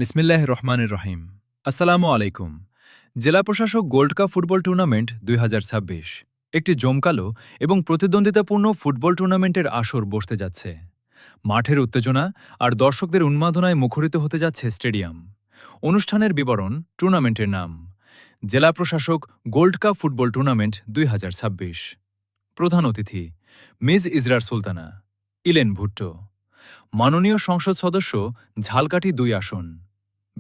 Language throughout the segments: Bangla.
বিসমিল্লাহির রহমানির রহিম। আসসালামু আলাইকুম। জেলা প্রশাসক গোল্ড কাপ ফুটবল টুর্নামেন্ট ২০২৬ একটি জমকালো এবং প্রতিদ্বন্দ্বিতাপূর্ণ ফুটবল টুর্নামেন্টের আসর বসতে যাচ্ছে। মাঠের উত্তেজনা আর দর্শকদের উন্মাদনায় মুখরিত হতে যাচ্ছে স্টেডিয়াম। অনুষ্ঠানের বিবরণ, টুর্নামেন্টের নাম, জেলা প্রশাসক গোল্ড কাপ ফুটবল টুর্নামেন্ট ২০২৬। প্রধান অতিথি মিজ ইজরার সুলতানা, ইলেন ভুট্টো। মাননীয় সংসদ সদস্য ঝালকাঠি ২ আসন।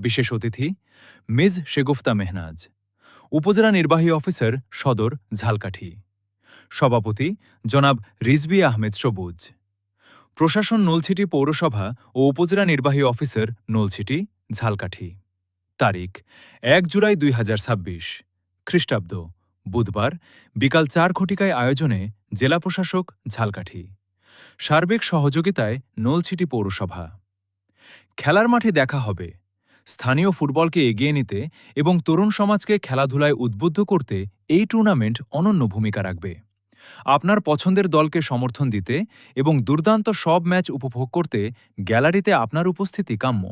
বিশেষ অতিথি মিজ শেগুফতা মেহনাজ, উপজেলা নির্বাহী অফিসার সদর ঝালকাঠি। সভাপতি জনাব রিজভী আহমেদ সবুজ। প্রশাসন নলছিটি পৌরসভা ও উপজেলা নির্বাহী অফিসার নলছিটি ঝালকাঠি। তারিখ ১ জুলাই ২০২৬ খ্রিস্টাব্দ, বুধবার, বিকাল ৪ ঘটিকায় আয়োজনে জেলা প্রশাসক ঝালকাঠি। সার্বিক সহযোগিতায় নলছিটি পৌরসভা। খেলার মাঠে দেখা হবে। স্থানীয় ফুটবলকে এগিয়ে নিতে এবং তরুণ সমাজকে খেলাধুলায় উদ্বুদ্ধ করতে এই টুর্নামেন্ট অনন্য ভূমিকা রাখবে। আপনার পছন্দের দলকে সমর্থন দিতে এবং দুর্দান্ত সব ম্যাচ উপভোগ করতে গ্যালারিতে আপনার উপস্থিতি কাম্য।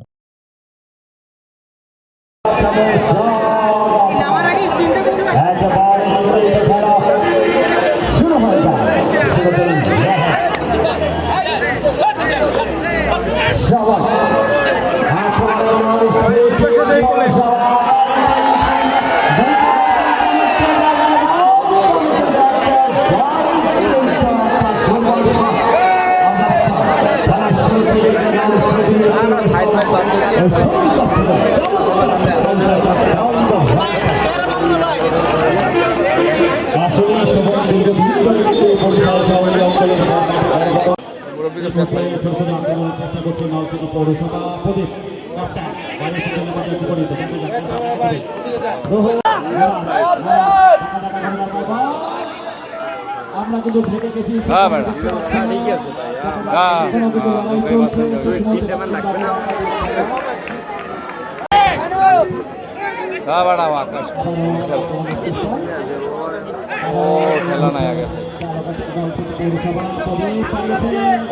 আমরা কিন্তু থেকে গেছি খেলা নাই আগে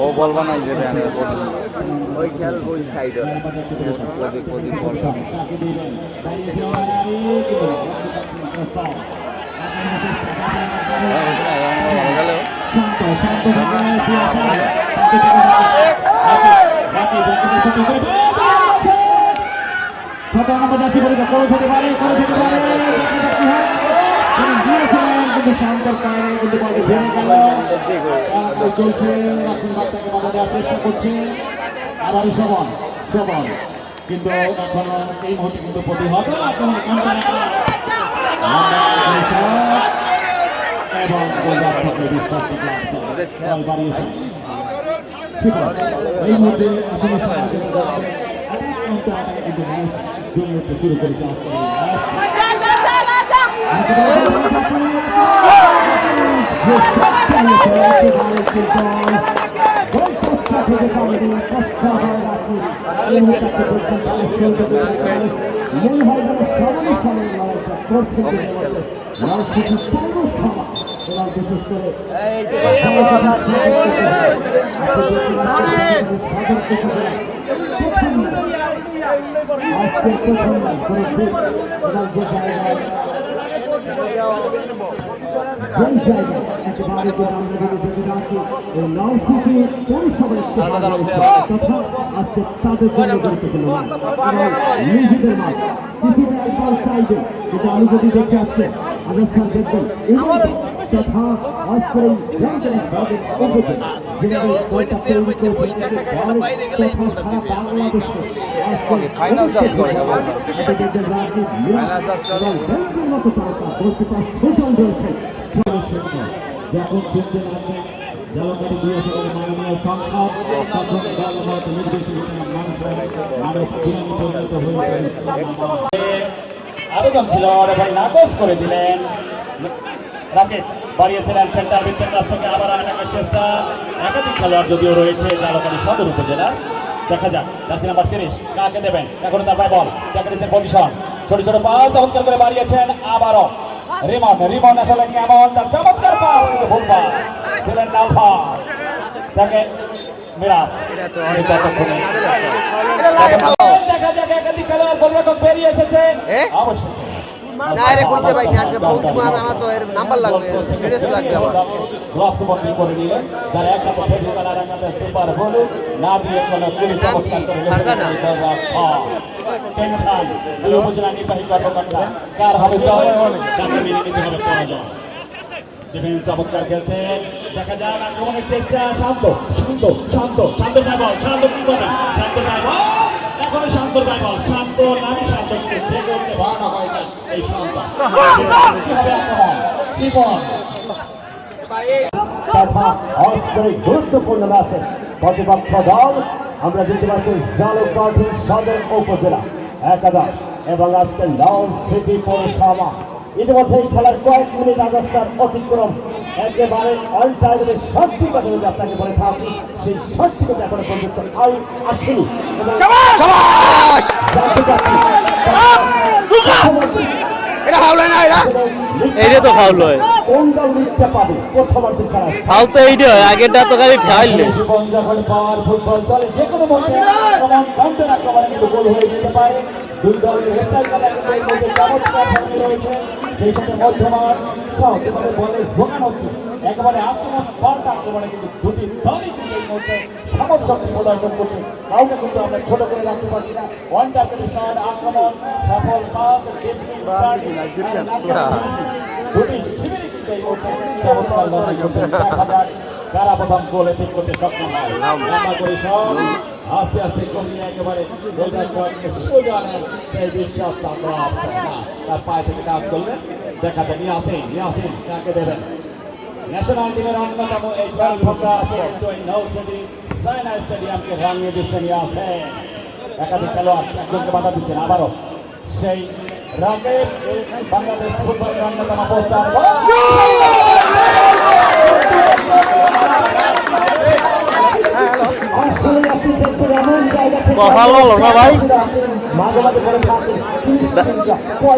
ও বলবা নাই যে ওই খেল ওই সাইড চলছে চেষ্টা করছে আবার সবল সবল, কিন্তু এখন এই মুহূর্তে কিন্তু প্রতিহত এবং এই মুহূর্তে শুরু করেছে। আমি যদি দেখতে আসছে আজাদ স্যার দেখবেন যখন চিনছেন আপনি জলকারী দিয়েছে মাননীয় সংসদ তখন দলমত নির্দেশিত মানুষের মানব জীবন পরিণত হয়েছে। আবেদন ছিল রেফারি নাকচ করে দিলেন। রাকেট বাড়িয়েছিলেন সেন্টার বৃত্তের কাছ থেকে, আবার আটাকের চেষ্টা। একাধিক খেলোয়াড় যদিও রয়েছে জলকারী সদর উপজেলার। দেখা যাক জার্সি নাম্বার 30 কাকে দেবেন। এখন তার বল দেখেছেন পজিশন, ছোট ছোট পাস চমৎকার করে বাড়িয়েছেন। আবারও রিমন রিমন আসলে কেমন তার চমৎকার পাস, কিন্তু ভুল পাস ছিলেন নালফা তাকে মিরাজ। দেখা যাক একাধিক বেরিয়ে এসেছে এ? অবশ্যই না রে বলতে ভাই না ফোন দিব আমার তো এর নাম্বার লাগবে অ্যাড্রেস লাগবে আমার গ্লাভস বন্ধ করে দিলেন যারা একটা কথা দিয়ে তারা একটা সুপার বল না দিয়ে কোনো পুলিশ চমৎকার করে ফারজানা। টেনশন দুই উপজেলা নির্বাহী কর্মকর্তা কার হবে জয় তাকে মেনে নিতে হবে পরাজয় ডিফেন্স চমৎকার খেলছে দেখা যায় আক্রমণের চেষ্টা শান্ত শান্ত শান্ত শান্ত বল শান্ত কি করে শান্ত বল এখনো শান্ত বল শান্ত নামি শান্ত থেকে উঠতে ভাড়া হয় না এই শান্ত কি হবে আক্রমণ কি বল তথা অস্ত্রে গুরুত্বপূর্ণ ম্যাচে প্রতিপক্ষ দল আমরা দেখতে পাচ্ছি জালুকাঠি সদর উপজেলা একাদশ এবং আজকে লাল সিটি পৌরসভা ইতিমধ্যে এই খেলার কয়েক মিনিট আগস্টার অতিক্রম একেবারে অল টাইমের সঠিক কথা যদি আপনাকে বলে থাকি সেই সঠিকতা এখনো পর্যন্ত আসেনি এবং জানতে চাচ্ছি এটা ফাউল হয় না এটা এইটা তো ফাউল হয় কোন দল লিখতে পাবে প্রথমার্ধের খেলা ফাউল তো এইটা হয় আগেরটা তো খালি ঠাইলে জীবন যখন পাওয়ার ফুটবল চলে যে কোনো মধ্যে আক্রমণ কাউন্টার আক্রমণে কিন্তু গোল হয়ে যেতে পারে দুই দলের স্ট্রাইকাররা কিন্তু এর মধ্যে চমৎকার ভূমিকা রয়েছে সেই সাথে মধ্যমান সহজভাবে বলে ঢোকানো হচ্ছে একেবারে আক্রমণ পাল্টা আক্রমণে কিন্তু দুটি দলই কিন্তু এই মুহূর্তে সমর্থককে প্রদর্শন করছে কাউকে কিন্তু আমরা ছোট করে রাখতে পারছি না ওয়ান টার্গেটের আক্রমণ সফল পাস দুটি শিবিরই কিন্তু এই মুহূর্তে চমৎকার লড়াই করছে দেখা যাক কারা প্রথম গোলে ঠিক করতে সক্ষম হয় আমরা করি সব আস্তে আস্তে কমিয়ে একেবারে সোজা নেন সেই বিশ্বাস তার পায়ে থেকে কাজ করলেন দেখাতে নিয়ে আসেন কাকে দেবেন ন্যাশনাল টিমের অন্যতম এই প্ল্যাটফর্মটা আছে কিন্তু এই নৌসিটি সাইনা স্টেডিয়ামকে রাঙিয়ে দিচ্ছে নিয়ে আসেন একাধিক খেলোয়াড় একজনকে বাধা দিচ্ছেন আবারও সেই রাগের বাংলাদেশ ফুটবলের অন্যতম পোস্টার কথা বলো না ভাই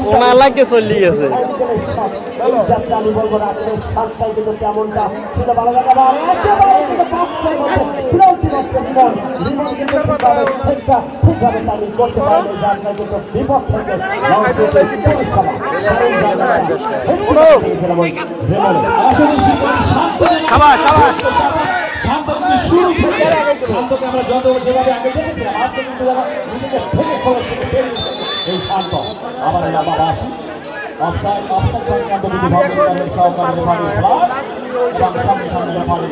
ওনার লাগে চলি গেছে আমি বলবো না সাতটাই কিন্তু কেমনটা ছিল ভালো ঠিকভাবে তামিল করতে পারেনি যার কারণে কিন্তু বিপক্ষ শান্তকে আমরা যত যেভাবে আগে দেখেছিলাম আজকে কিন্তু নিজেকে থেকে খরচ থেকে বেরিয়ে এই শান্ত আবার আবার আসি অফসাইড সংক্রান্ত বিধি ভঙ্গ করে সহকারী রেফারি এবং সঙ্গে সঙ্গে রেফারি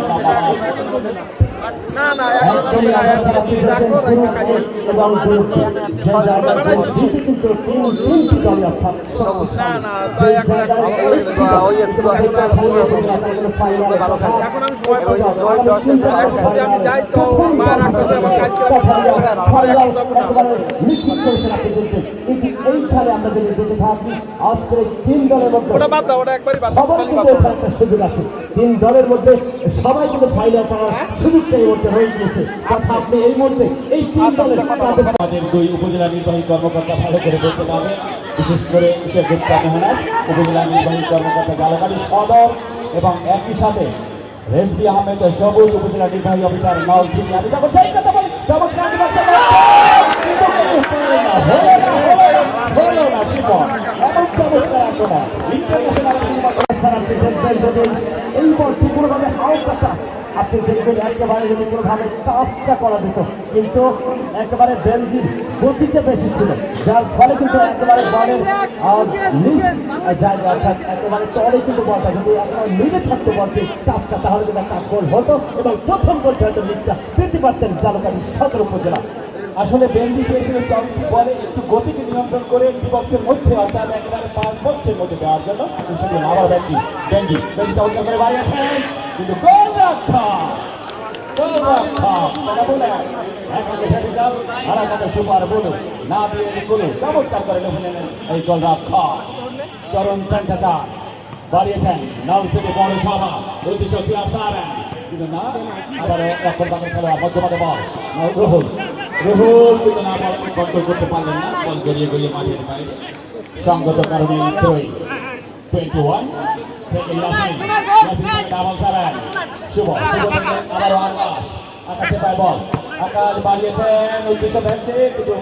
এইখানে আমরা যদি দেখে থাকি আজকের তিন দলের মধ্যে সুযোগ আছে তিন দলের মধ্যে সবাই কিন্তু ফাইনাল করার সুযোগটা এই মুহূর্তে হয়ে গিয়েছে অর্থাৎ আপনি এই মুহূর্তে এই তিন দলের তাদের দুই উপজেলা নির্বাহী কর্মকর্তা ভালো করে বলতে পারবেন বিশেষ করে মেহনত উপজেলা নির্বাহী কর্মকর্তা জালকাঠি সদর এবং একই সাথে রেজভি আহমেদ সবুজ উপজেলা নির্বাহী অফিসার নওসিন আমি যখন সেই কথা বলি চমৎকার এই বলটি কোনোভাবে আওতাটা আপনি দেখবেন একেবারে যদি কোনোভাবে কাজটা করা যেত কিন্তু একেবারে বেলজির গতিতে বেশি ছিল যার ফলে কিন্তু একেবারে বলের জায়গা অর্থাৎ একেবারে তলে কিন্তু বলটা যদি একেবারে মিলে থাকতো বলটি কাজটা তাহলে কিন্তু একটা গোল হতো এবং প্রথম গোলটা হয়তো লিগটা পেতে পারতেন জালকাঠি সদর উপজেলা আসলে বেলজি চেয়েছিল চলতি বলে একটু গতিকে নিয়ন্ত্রণ করে বিপক্ষের মধ্যে অর্থাৎ একেবারে 5 বক্সের মধ্যে দেওয়ার জন্য সেটি আবার বেলজি চমৎকার করে বাড়িয়েছেন কিন্তু গোল রক্ষা সুপার বলু না দিয়ে গুলো চমৎকার করে এই গোল রক্ষা তরুণ সেন্টার বাড়িয়েছেন নলসিটি পৌরসভা উদ্দেশ্য কিন্তু না আবার এখন বাকি খেলোয়াড় মধ্যমাঠে বল রুহুল কিন্তু না বল কন্ট্রোল করতে পারলেন না বল গড়িয়ে গড়িয়ে মাঠের বাইরে সঙ্গত কারণে 21 থেকে ইয়াসিন ডাবল সারান শুভ আবারও আকাশে পায় বল আকাশ বাড়িয়েছেন উদ্দেশ্য ভেঙে কিন্তু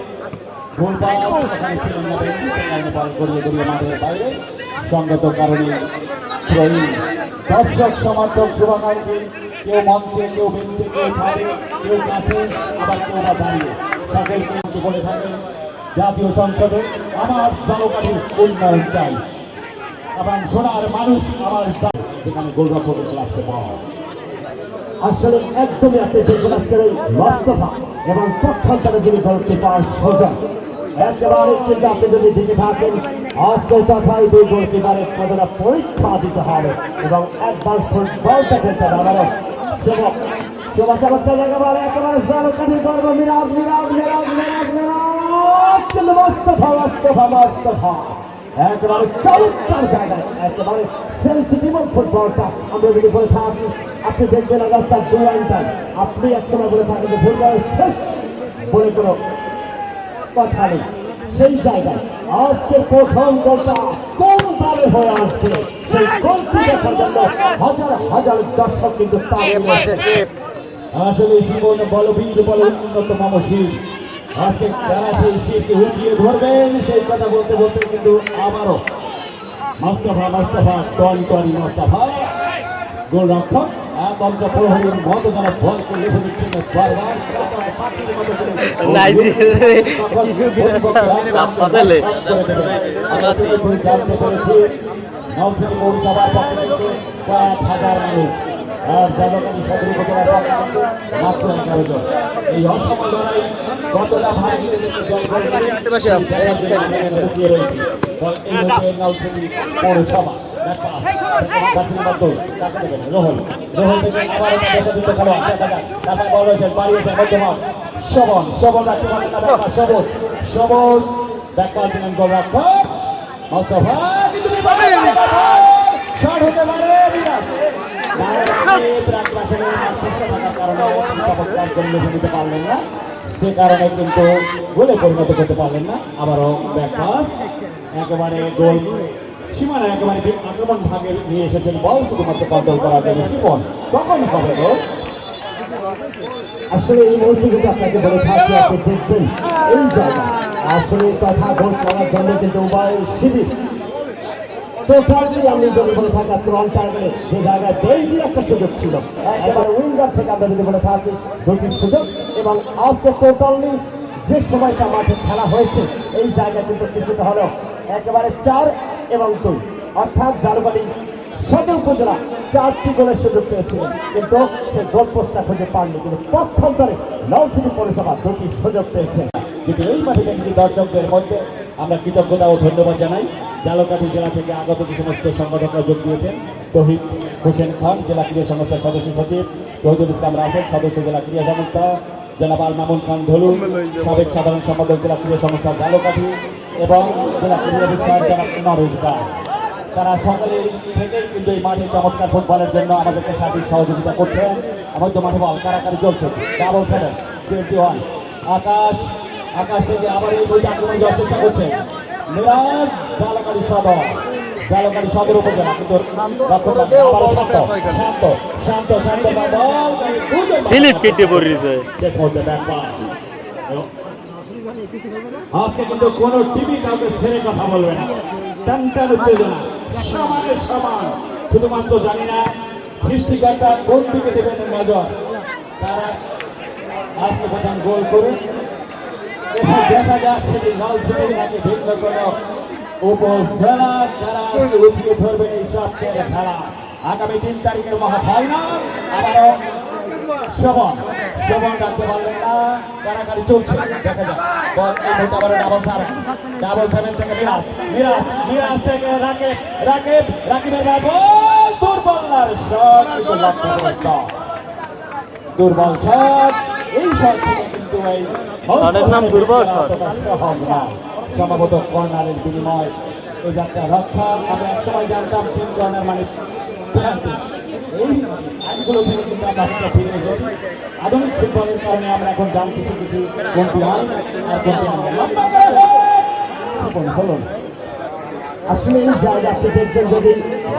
গোলপাস ওখানে ছিলেন না ব্যক্তি, সে কারণে বল গড়িয়ে গড়িয়ে মাঠের বাইরে সঙ্গত কারণে থ্রোইং। দর্শক সমর্থক শুভাকাঙ্ক্ষী কেউ মঞ্চে, কেউ বেঞ্চে, কেউ ছাদে, কেউ কাছে, আবার কেউ বা দাঁড়িয়ে সকলকে কিন্তু বলে থাকেন জাতীয় সংসদে আমার জনগণের উন্নয়ন চাই এবং সোনার মানুষ আমার চাই, যেখানে গোলরক্ষকের ক্লাসে পাওয়া আসলে একদমই আপনি দেখবেন আজকের এই মোস্তফা এবং পক্ষান্তরে যিনি গোলকিপার সোজা একেবারে কিন্তু আপনি যদি দেখে থাকেন আজকের কথাই দুই গোলকিপারের কতটা পরীক্ষা দিতে হবে এবং একবার ফুটবলটা খেলতে হবে। আবারও সেবক সেবা চমৎকার একেবারে একেবারে জালকাঠি করবো মিরাজ মিরাজ মিরাজ মিরাজ মিরাজ কিন্তু মোস্তফা মোস্তফা মোস্তফা একেবারে চমৎকার জায়গায় একেবারে সেন্সিটিভ ফুটবলটা আমরা যদি বলে থাকি। আপনি দেখবেন রাস্তার দুই আইনটাই আপনি একসময় বলে থাকেন যে ফুটবল শেষ বলে কোনো কথা নেই, সেই জায়গায় আজকে প্রথম গোলটা কোন দলে হয়ে আসছে সেই গোলটি দেখার জন্য হাজার হাজার দর্শক কিন্তু আসলে জীবন বলবীর বলে উন্নত মানসিক আজকে যারা সেই শীতকে উঠিয়ে ধরবেন সেই কথা বলতে বলতে কিন্তু আবারও মোস্তফা মোস্তফা টনি মোস্তফা গোলরক্ষক একমাত্র প্রহরীর মতো যারা বল করে রেখে দিচ্ছেন বারবার জানতে পেরেছি নলছিটি পৌরসভার পক্ষ থেকে কয়েক হাজার মানুষ আর জাদকালী সদর উপজেলার পক্ষ থেকে মাত্র 11 জন। এই অসম লড়াই কতটা ভারী নলছিটি পৌরসভা রোহন রোহন থেকে আবার তারপর বল হয়েছেন বাড়িয়েছেন মধ্যমান শোভন শোভন সবুজ সবুজ দেখা দিলেন গোলরক্ষক মোস্তফা শট হতে পারে নিতে পারলেন না, সে কারণে কিন্তু গোলে পরিণত করতে পারলেন না। আবারও ব্যাকপাস একেবারে গোল সীমানা একেবারে আক্রমণ ভাগে নিয়ে এসেছেন বল শুধুমাত্র কন্ট্রোল করার জন্য শিবন কখন হবে গোল। আসলে এই মুহূর্তে কিন্তু আপনাকে বলে থাকি আপনি দেখবেন এই জায়গা আসলে কথা গোল করার জন্য কিন্তু উভয় শিবির টোটালি আমি যদি বলে থাকি আজকে অন টার্গেটে যে জায়গায় বেলজি একটা সুযোগ ছিল একেবারে উইঙ্গার থেকে আমরা যদি বলে থাকি দুটি সুযোগ এবং আজকে টোটালি যে সময়টা মাঠে খেলা হয়েছে এই জায়গা কিন্তু কিছুটা হলেও একেবারে 4 এবং 2 অর্থাৎ জালবাড়ি সদর উপজেলা 4টি গোলের সুযোগ পেয়েছিলেন কিন্তু সে গোল পোস্টটা খুঁজে পাননি, কিন্তু পক্ষান্তরে নলছিটি পৌরসভা 2টি সুযোগ পেয়েছেন। কিন্তু এই মাঠে দেখি দর্শকদের মধ্যে আমরা কৃতজ্ঞতা ও ধন্যবাদ জানাই। জালকাঠি জেলা থেকে আগত যে সমস্ত সংগঠকরা যোগ দিয়েছেন, তহিদ হোসেন খান জেলা ক্রীড়া সংস্থার সদস্য সচিব, তহিদুল ইসলাম রাশেদ সদস্য জেলা ক্রীড়া সংস্থা, জনাব আল মামুন খান ধলু সাবেক সাধারণ সম্পাদক জেলা ক্রীড়া সংস্থা জালকাঠি এবং জেলা ক্রীড়া বিষয়ের জনাব নরেশ দাস। তারা সকলেই থেকেই কিন্তু এই মাঠে চমৎকার ফুটবলের জন্য আমাদেরকে সার্বিক সহযোগিতা করছেন। মধ্য মাঠে বল কারাকারি চলছে, ডাবল খেলেন 21 আকাশ আকাশ থেকে আবার এই বইটা আক্রমণ যাওয়ার চেষ্টা করছে মিরাজ জালকাঠি সদর উপজেলা কিন্তু শান্ত শান্ত শান্ত স্লিপ কেটে পড়েছে। আজকে কিন্তু কোন টিভি কাউকে ছেড়ে কথা বলবে না, টান টান উত্তেজনা সমানের সমান। শুধুমাত্র জানি না সৃষ্টিকর্তা কোন দিকে দেবেন নজর, তারা আজকে প্রধান গোল করুন এবার দেখা যাক সেটি নলছিটি নাকি ভিন্ন কোন উপজেলা যারা উঠিয়ে ধরবেন এই সব খেলা। আগামী 3 তারিখের মহাফাইনাল আবারও শোভন রাখতে পারলেন না, কারাকারি চলছে, দেখা যাক বল এই মুহূর্তে আবার ডাবল সেভেন থেকে মিরাজ থেকে রাকিবের দুর্বল শট দুর্বল শট এই শট থেকে কিন্তু এই শটের নাম দুর্বল শট সহজ না, সম্ভবত কর্নারের বিনিময় এই যাত্রা রক্ষা। আমরা একসময় জানতাম 3 কর্নার মানে পেনাল্টি, এই আইনগুলো থেকে কিন্তু আমরা ফিরে এসেছি। আধুনিক ফুটবলের কারণে আমরা এখন জানতে শিখেছি কোনটি হয় আর কোনটি হলো। আসলে এই জায়গা আপনি দেখবেন যদি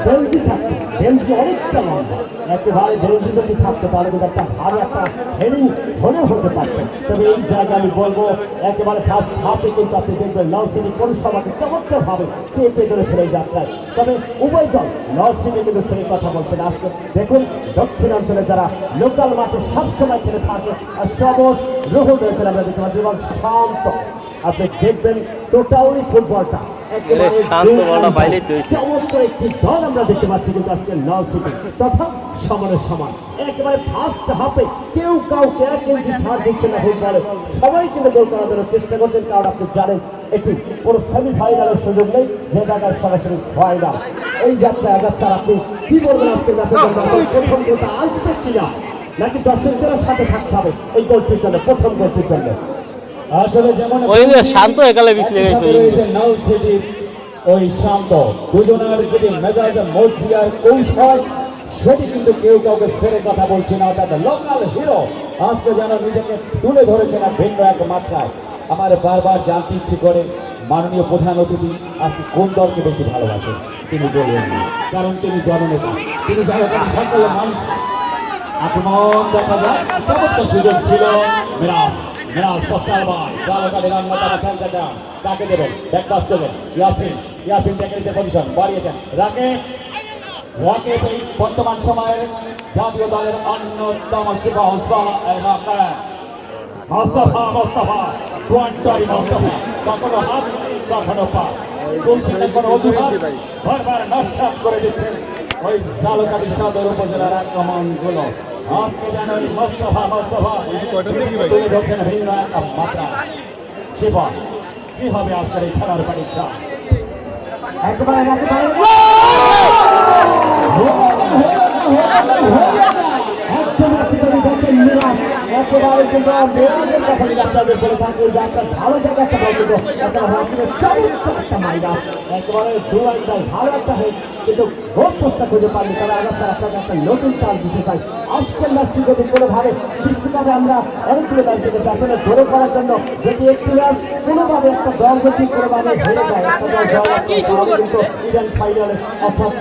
বেঞ্চি থাকতো, বেঞ্চি অনেকটা লম্বা, একেবারে বেঞ্চি যদি থাকতো তাহলে কিন্তু একটা ভালো একটা হেডিং ধরে হতে পারতেন। তবে এই জায়গা আমি বলবো একেবারে ফার্স্ট হাফে কিন্তু আপনি দেখবেন নলছিটি পরিষেবাকে চমৎকারভাবে চেপে ধরেছিল এই যাত্রায়। তবে উভয় দল নলছিটি কিন্তু সেই কথা বলছেন। আজকে দেখুন দক্ষিণাঞ্চলে যারা লোকাল মাঠে সবসময় খেলে থাকে আর সবজ রোহন রয়েছেন আমরা দেখতে পাচ্ছি এবং শান্ত। আপনি দেখবেন টোটালি ফুটবলটা একেবারে শান্ত বলটা বাইরেই তো হয়েছে। চমৎকার একটি দল আমরা দেখতে পাচ্ছি কিন্তু আজকে নলছিটি তথা সমানের সমান। একেবারে ফার্স্ট হাফে কেউ কাউকে এক ইঞ্চি ছাড় দিচ্ছে না ফুটবলে, সবাই কিন্তু গোল করার জন্য চেষ্টা করছেন। কারণ আপনি জানেন একটি কোনো সেমিফাইনালের সুযোগ নেই, যে জায়গায় সরাসরি ফাইনাল। এই যাত্রায় আগাচ্ছার আপনি কি বলবেন আজকে প্রথম গোলটা আসবে কিনা, নাকি দর্শকদের সাথে থাকতে হবে এই গোলটির জন্য, প্রথম গোলটির জন্য? আসলে যেমন ওই যে শান্ত একালে বিছলে গেছে নলছিটির ওই শান্ত দুজনের যদি মেজাজে মোট দিয়ার কৌশল সেটি কিন্তু কেউ কাউকে ছেড়ে কথা বলছে না। অর্থাৎ লোকাল হিরো আজকে যেন নিজেকে তুলে ধরেছে না ভিন্ন এক মাত্রায়। আমার বারবার জানতে ইচ্ছে করে মাননীয় প্রধান অতিথি আজকে কোন দলকে বেশি ভালোবাসেন তিনি বলবেন, কারণ তিনি জননেতা, তিনি জনগণ সকল মানুষ। আক্রমণ দেখা যায়, চমৎকার সুযোগ ছিল মিরাজ, মিরাজ পশ্চাৎবার জালকালে রান্না তারা খেলতে যান, কাকে দেবেন ব্যাকপাস করবেন ইয়াসিন, ইয়াসিন দেখে নিচ্ছে পজিশন বাড়িয়েছেন রাকে, রাকে এই বর্তমান সময়ের জাতীয় দলের অন্যতম শুভ মোস্তফা, মোস্তফা কোয়ান্টারি মোস্তফা, কখনো হাত কখনো পা, বলছেন কোনো অজুহাত বারবার নস্বাত করে দিচ্ছেন ওই জালকালি সদর উপজেলার আক্রমণগুলো। আজকে যেন ওই মোস্তফা, মোস্তফা তুলে ধরছেন ভিন্ন একটা মাত্রা। শিবন কি হবে আজকের এই খেলার পরীক্ষা? একবারে একেবারে কিন্তু আপনাদের বলে থাকবো যে আপনার ভালো জায়গা একটা বলতে চমৎকার একটা মাইরা একেবারে ভালো একটা হয়ে কিন্তু ভোট পোস্টটা খুঁজে পাননি। তবে আগে আপনাকে একটা নতুন চাল দিতে চাই। আজকের ম্যাচটি যদি কোনোভাবে বিশ্বকাপে আমরা অনেকগুলো ম্যাচ দেখেছি আসলে ধরে করার জন্য যদি একটি ম্যাচ কোনোভাবে একটা দল যদি কোনোভাবে হেরে যায় কিন্তু ইভেন্ট ফাইনালে অর্থাৎ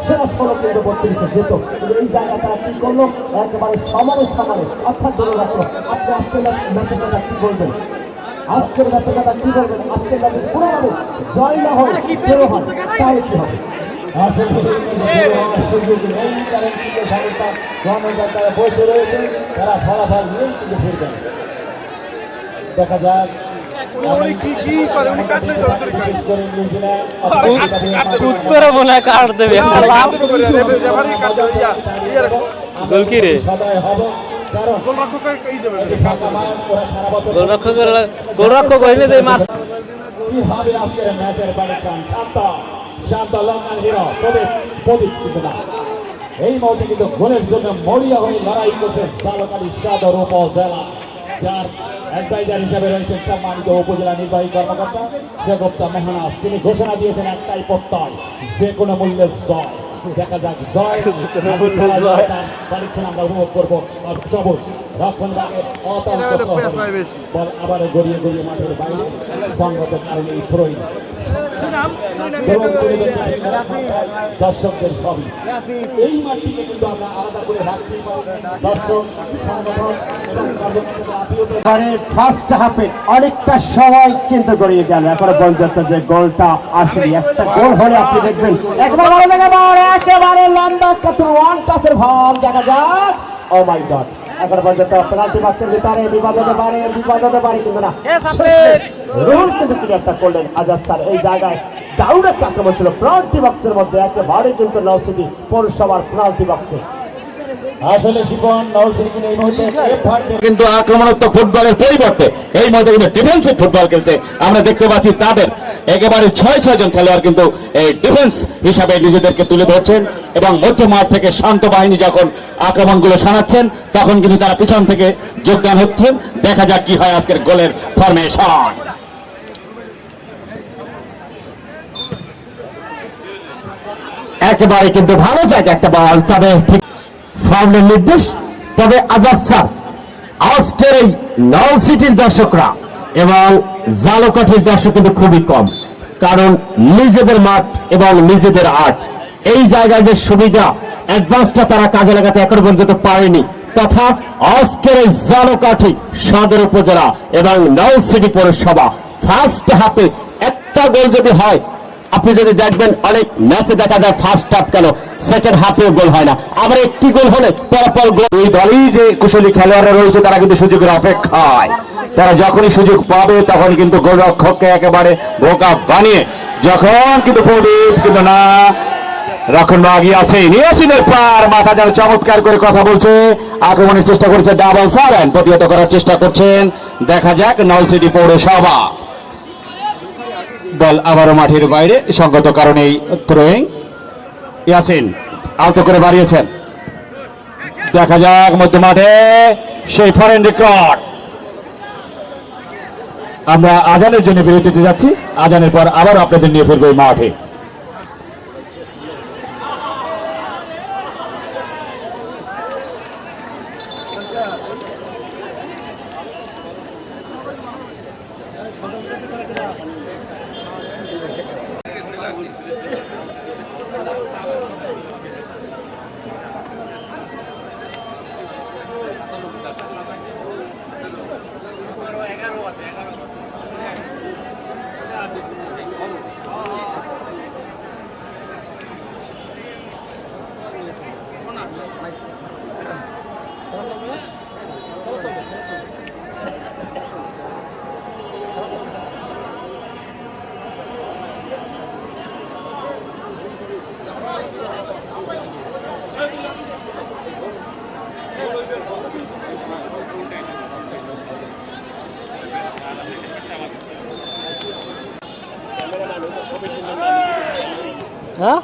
সেরা ষোলো কিন্তু 32-এ যেত। কিন্তু এই জায়গা তারা কি করলো একেবারে সমানে সমানে অর্থাৎ ধরে রাখলো। আপনি আজকের ম্যাচের কথা কি বলবেন? আজকের ম্যাচের কথা কি বলবেন? আজকের ম্যাচে কোনোভাবে জয় না হয় কেউ হয় তাহলে কি হবে? বসে রয়েছে তারা ফলাফল নিয়ে কিন্তু ফিরবেন। দেখা যাক উত্তরে মনে হয় কার্ড দেবে গোল কি রে গোলরক্ষক হইলে যে মার কি হবে আজকের ম্যাচের প্রেডিকশন? শান্ত লঙ্কান হিরো প্রদীপ কিন্তু না এই মুহূর্তে কিন্তু গোলের জন্য মরিয়া হয়ে লড়াই করছে জালকালি সদর উপজেলা, যার অ্যাডভাইজার হিসেবে রয়েছেন সম্মানিত উপজেলা নির্বাহী কর্মকর্তা জয়গুপ্তা মেহনাজ। তিনি ঘোষণা দিয়েছেন একটাই প্রত্যয়, যে কোনো মূল্যে জয়। দেখা যাক জয় পরীক্ষণ আমরা উপভোগ করবো। সবুজ রক্ষণভাগের আবারও গড়িয়ে গড়িয়ে মাঠের বাইরে সংগত কারণে এই প্রয়োগ দর্শকদের সবই এই মাঠটিকে কিন্তু আমরা আলাদা করে রাখতে পারি। দর্শক সংগঠন ফার্স্ট হাফে অনেকটা সময় কিন্তু গড়িয়ে গেল। এখনো পর্যন্ত যে গোলটা আসলে একটা গোল হলে আপনি দেখবেন একবার ভালো জায়গা একেবারে লম্বা কত ওয়ান টাচের ভাব দেখা যাক। ও মাই গড, এখন পর্যন্ত পেনাল্টি বক্সের ভিতরে বিবাদ হতে পারে কিন্তু না রুল কিন্তু ক্লিয়ারটা করলেন আজাদ স্যার। এই জায়গায় দারুণ একটা আক্রমণ ছিল পেনাল্টি বক্সের মধ্যে, একেবারে কিন্তু নলছিটি পৌরসভার পেনাল্টি বক্সে। আসলে শিপন নলছিটি কিন্তু এই মুহূর্তে কিন্তু আক্রমণাত্মক ফুটবলের পরিবর্তে এই মুহূর্তে কিন্তু ডিফেন্সিভ ফুটবল খেলছে। আমরা দেখতে পাচ্ছি তাদের একেবারে 6 জন খেলোয়াড় কিন্তু এই ডিফেন্স হিসাবে নিজেদেরকে তুলে ধরছেন এবং মধ্য মাঠ থেকে শান্ত বাহিনী যখন আক্রমণগুলো শানাচ্ছেন তখন কিন্তু তারা পিছন থেকে যোগদান হচ্ছেন। দেখা যাক কি হয় আজকের গোলের ফরমেশন। একেবারে কিন্তু ভালো জায়গা একটা বল, তবে ঠিক ফাউলের নির্দেশ। তবে আজাদ স্যার আজকের এই নলছিটির দর্শকরা এবং জালকাঠির দর্শক কিন্তু খুবই কম, কারণ নিজেদের মাঠ এবং নিজেদের আট, এই জায়গায় যে সুবিধা অ্যাডভান্সটা তারা কাজে লাগাতে এখন পর্যন্ত পারেনি, তথা আজকের এই ঝালকাঠি সদর উপজেলা এবং নলছিটি পৌরসভা ফার্স্ট হাফে একটা গোল যদি হয়, আপনি যদি দেখবেন অনেক ম্যাচে দেখা যায় ফার্স্ট হাফ কেন সেকেন্ড হাফে গোল হয় না, আবার একটি গোল হলে পরপর গোল। এই দলই যে কুশলী খেলোয়াড়রা রয়েছে তারা কিন্তু সুযোগের অপেক্ষায়, তারা যখনই সুযোগ পাবে তখন কিন্তু গোলরক্ষককে একেবারে বোকা বানিয়ে যখন কিন্তু প্রদীপ কিন্তু না রক্ষণ আগিয়ে আছে নিয়াসিনের পার মাথা যেন চমৎকার করে কথা বলছে, আক্রমণের চেষ্টা করছে ডাবল সারেন, প্রতিহত করার চেষ্টা করছেন, দেখা যাক নলছিটি পৌরসভা। বল আবারও মাঠের বাইরে সঙ্গত কারণেই থ্রোয়িং, ইয়াসিন আলতো করে বাড়িয়েছেন, দেখা যাক মধ্য মাঠে সেই ফরেন রেকর্ড। আমরা আজানের জন্য বিরতিতে যাচ্ছি, আজানের পর আবার আপনাদের নিয়ে ফিরবো এই মাঠে। হ্যাঁ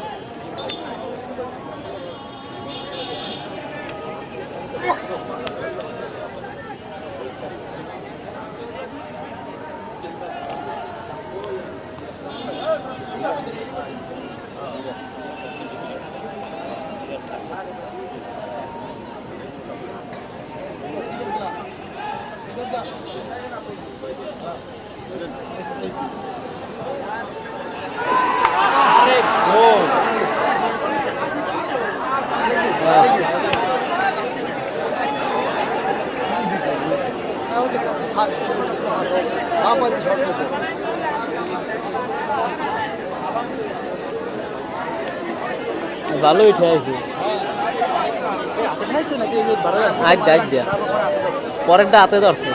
ভালো উঠে আছে আজ দেখ দিয়া পরেরটা হাতে ধরছে।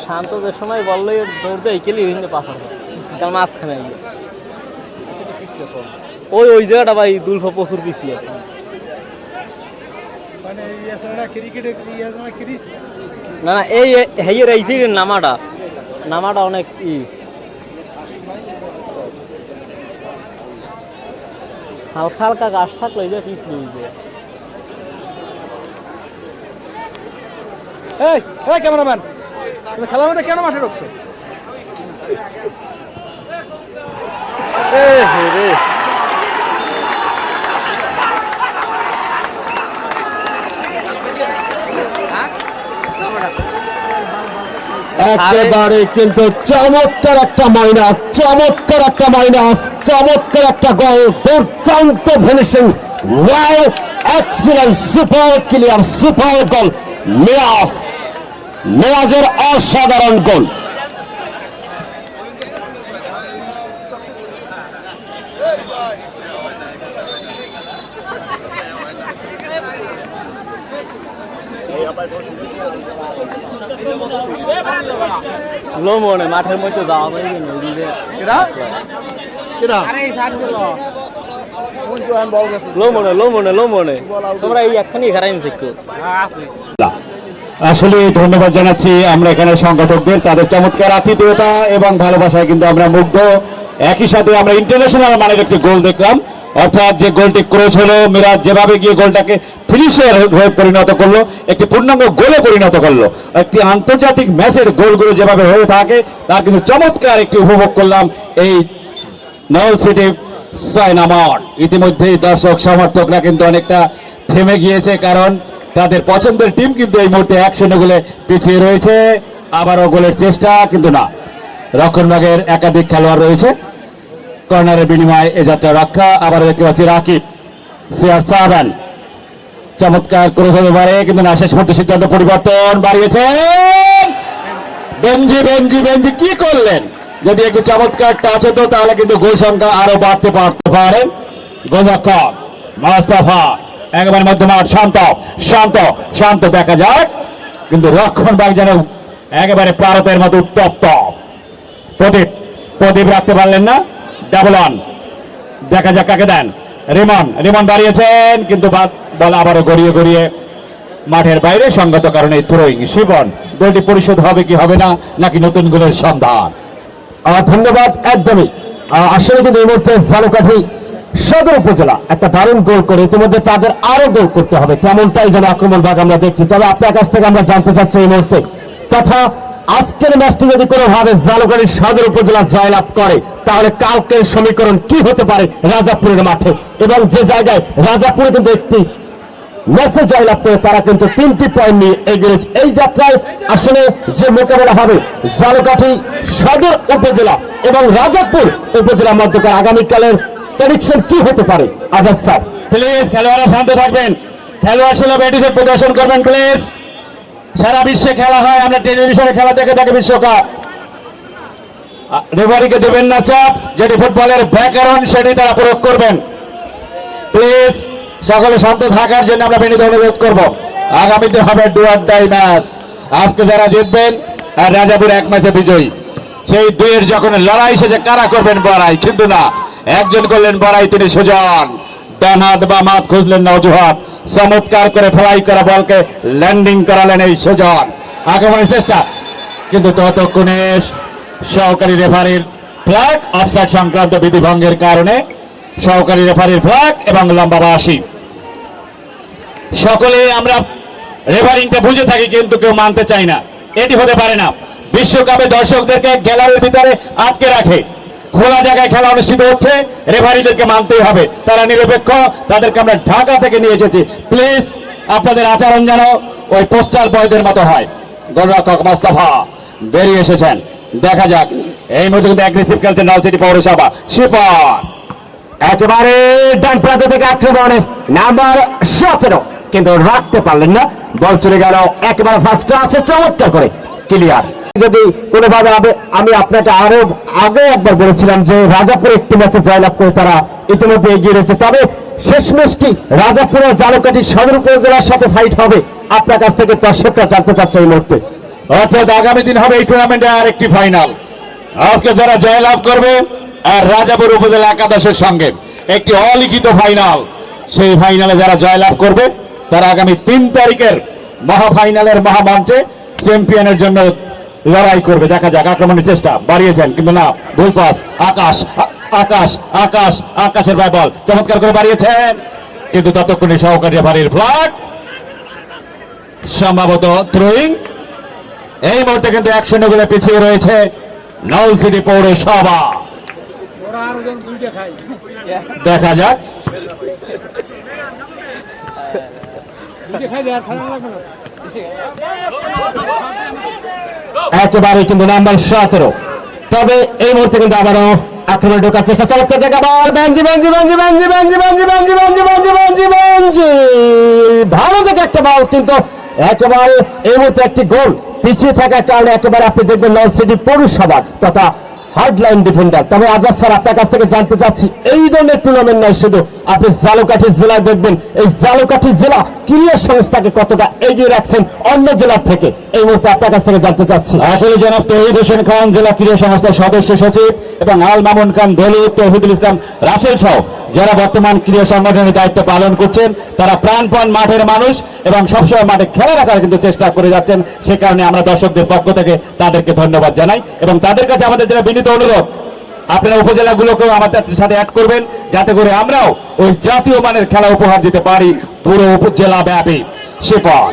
শান্ত যে সময় বললো দৌড়তে একেলি কিন্তু পাথর কারণ মাঝখানে ওই ওই জায়গাটা ভাই দুলফা প্রচুর পিছিয়ে না না এই হেয়ের এই যে নামাটা অনেক হালকা হালকা গাছ থাকলে এই যে পিছলে এই ক্যামেরাম্যান খেলার মধ্যে কেন মাঠে ঢুকছো? একেবারে কিন্তু চমৎকার একটা মাইনাস, চমৎকার একটা মাইনাস, চমৎকার একটা গোল, দুর্দান্ত finishing, wow excellent, super clear, super goal, মিরাজের অসাধারণ গোল। লো মনে মাঠের মধ্যে যাওয়া যায় লো মনে তোমরা এই একখানি খারাই থাকতো। আসলে ধন্যবাদ জানাচ্ছি আমরা এখানে সংগঠকদের, তাদের চমৎকার আতিথেয়তা এবং ভালোবাসায় কিন্তু আমরা মুগ্ধ। একই সাথে আমরা ইন্টারন্যাশনাল মানের একটি গোল দেখলাম, অর্থাৎ যে গোলটি ক্রস হলো, মিরাজ যেভাবে গিয়ে গোলটাকে ফিনিশার হয়ে পরিণত করলো, একটি পূর্ণাঙ্গ গোলে পরিণত করলো। একটি আন্তর্জাতিক ম্যাচের গোলগুলো যেভাবে হয়ে থাকে তার কিন্তু চমৎকার একটি উপভোগ করলাম এই নলছিটি সাইনামার। ইতিমধ্যেই দর্শক সমর্থকরা কিন্তু অনেকটা থেমে গিয়েছে, কারণ তাদের পছন্দের টিম কিন্তু এই মুহূর্তে 1-0 গোলে পিছিয়ে রয়েছে। আবারও গোলের চেষ্টা, কিন্তু না, রক্ষণভাগের একাধিক খেলোয়াড় রয়েছে। কর্নারের বিনিময়ে এ যাত্রা রক্ষা। আবার দেখতে পাচ্ছি রাকিব, CR7 চমৎকার ক্রস হতে পারে, কিন্তু না, শেষ মুহূর্তে সিদ্ধান্ত পরিবর্তন, বাড়িয়েছেন বেঞ্জি কি করলেন? যদি একটু চমৎকার টাচ হতো তাহলে কিন্তু গোল সংখ্যা আরো বাড়তে পারেন। গোলরক্ষক মোস্তফা একেবারে মধ্যমাঠ, শান্ত দেখা যাক, কিন্তু রক্ষণভাগ যেন একেবারে পারতের মতো উত্তপ্ত। প্রদীপ রাখতে পারলেন না, ডাবল অন, দেখা যাক কাকে দেন। রিমন দাঁড়িয়েছেন, কিন্তু বল আবারও গড়িয়ে মাঠের বাইরে, সঙ্গত কারণে থ্রোয়িং। শিবন, গোলটি পরিশোধ হবে কি হবে না, নাকি নতুন গোলের সন্ধান? ধন্যবাদ। একদমই আসলে কিন্তু এই মুহূর্তে ঝালকাঠি সদর উপজেলা একটা দারুণ গোল করে ইতিমধ্যে তাদের আরো গোল করতে হবে, তেমনটাই যেন আক্রমণ ভাগ আমরা দেখছি। তবে আপনার কাছ থেকে আমরা জানতে চাচ্ছি এই মুহূর্তে তথা আজকের ম্যাচটি যদি কোনোভাবে ঝালকাঠি সদর উপজেলা জয়লাভ করে তাহলে কালকের সমীকরণ কি হতে পারে রাজাপুরের মাঠে, এবং যে জায়গায় রাজাপুরে কিন্তু একটি ম্যাচে জয়লাভ করে তারা কিন্তু 3টি পয়েন্ট নিয়ে এগিয়ে রয়েছে। এই যাত্রায় আসলে যে মোকাবেলা হবে ঝালকাঠি সদর উপজেলা এবং রাজাপুর উপজেলার মধ্যকার আগামীকালের প্রেডিকশন কি হতে পারে? আজাদ স্যার প্লিজ খেলোয়াড়রা শান্ত থাকবেন, খেলোয়াড় সুলভ অ্যাটিটিউড প্রদর্শন করবেন প্লিজ। সারা বিশ্বে খেলা হয়, আমরা টেলিভিশনে খেলা দেখে থাকি বিশ্বকাপ। রেফারিকে দেবেন না চাপ, যেটি ফুটবলের ব্যাকরণ সেটি তারা প্রয়োগ করবেন। প্লিজ সকলে শান্ত থাকার জন্য আমরা বিনীত অনুরোধ করব। আগামীতে হবে ডু অর ডাই ম্যাচ। আজকে যারা জিতবেন আর রাজাপুর এক ম্যাচে বিজয়ী, সেই দুইয়ের যখন লড়াই সেজে কারা করবেন বড়াই, কিন্তু না, একজন করলেন বড়াই, তিনি সুজন। ডান হাত বা মাত খুঁজলেন না, অজুহাত। চমৎকার করে ফ্লাই করা বলকে ল্যান্ডিং করালেন এই সুজন। আক্রমণের চেষ্টা, কিন্তু ততক্ষণে সহকারী রেফারির ফ্ল্যাগ, অফসাইড সংক্রান্ত বিধিভঙ্গের কারণে সহকারী রেফারির ফ্ল্যাগ এবং লম্বা বাঁশি। সকলে আমরা রেফারিংটা বুঝে থাকি, কিন্তু কেউ মানতে চাই না। এটি হতে পারে না। বিশ্বকাপে দর্শকদেরকে গ্যালারির ভিতরে আটকে রাখে, খোলা জায়গায় খেলা অনুষ্ঠিত হচ্ছে, রেফারিদেরকে মানতেই হবে, তারা নিরপেক্ষ, তাদেরকে আমরা ঢাকা থেকে নিয়ে এসেছি। প্লিজ আপনাদের আচরণ যেন ওই পোস্টার বয়দের মতো হয়। গোলরক্ষক মোস্তফা বেরিয়ে এসেছেন, দেখা যাক। এই মুহূর্তে কিন্তু অ্যাগ্রেসিভ খেলছে নলছিটি পৌরসভা। শিপন একেবারে ডান প্রান্ত থেকে আক্রমণে নাম্বার 17, কিন্তু রাখতে পারলেন না, বল চলে গেল একেবারে ফার্স্ট আছে, চমৎকার করে ক্লিয়ার। যদি কোনোভাবে আমি আপনাকে আরো আগে একবার বলেছিলাম যে রাজাপুর একটি ম্যাচে জয়লাভ করে তারা ইতিমধ্যে এগিয়ে রয়েছে, তবে শেষ ম্যাচটি রাজাপুরের ঝালকাঠি সদর উপজেলার সাথে ফাইট হবে। আপনার কাছ থেকে দর্শকরা জানতে চাচ্ছে এই মুহূর্তে, অর্থাৎ আগামী দিন হবে এই টুর্নামেন্টে আর একটি ফাইনাল। আজকে যারা জয়লাভ করবে আর রাজাপুর উপজেলা একাদশের সঙ্গে একটি অলিখিত ফাইনাল, সেই ফাইনালে যারা জয়লাভ করবে তারা আগামী 3 তারিখের মহাফাইনালের মহামঞ্চে চ্যাম্পিয়নের জন্য লড়াই করবে। দেখা যাক। আক্রমণের চেষ্টা বাড়িয়েছেন, কিন্তু না, ভুল পাস। আকাশের ভাই বল চমৎকার করে বাড়িয়েছেন, কিন্তু ততক্ষণে সহকারী রেফারির ফ্ল্যাগ, সম্ভবত থ্রোয়িং। এই মুহূর্তে কিন্তু 1-0 গোলে পিছিয়ে রয়েছে নলছিটি পৌরসভা। দেখা যাক। একেবারে কিন্তু নাম্বার 17, তবে এই মুহূর্তে কিন্তু আবারও আক্রমণ ঢোকার চেষ্টা, চমৎকার জায়গা বল, বেঞ্জি ভালো জায়গা একটা বল, কিন্তু একেবারে এই মুহূর্তে একটি গোল পিছিয়ে থাকার কারণে একেবারে আপনি দেখবেন নলছিটি পৌরসভার তথা হার্ডলাইন ডিফেন্ডার। তবে আজাদ স্যার আপনার কাছ থেকে জানতে চাচ্ছি, এই ধরনের টুর্নামেন্ট নয় শুধু, আপনি ঝালকাঠি জেলায় দেখবেন এই ঝালকাঠি জেলা ক্রীড়া সংস্থাকে কতটা এগিয়ে রাখছেন অন্য জেলার থেকে, এই মুহূর্তে আপনার কাছ থেকে জানতে চাচ্ছি। আসলে জনাব তৌহিদ হোসেন খান জেলা ক্রীড়া সংস্থার সদস্য সচিব এবং আল মামুন খান দলিত, তৌহিদুল ইসলাম রাসেল সহ যারা বর্তমান ক্রীড়া সংগঠনের দায়িত্ব পালন করছেন, তারা প্রাণপণ মাঠের মানুষ এবং সবসময় মাঠে খেলা রাখার কিন্তু চেষ্টা করে যাচ্ছেন। সে কারণে আমরা দর্শকদের পক্ষ থেকে তাদেরকে ধন্যবাদ জানাই এবং তাদের কাছে আমাদের যারা বিনীত অনুরোধ, আপনারা উপজেলাগুলোকেও আমাদের সাথে অ্যাড করবেন, যাতে করে আমরাও ওই জাতীয় মানের খেলা উপহার দিতে পারি পুরো উপজেলা ব্যাপী। শিপন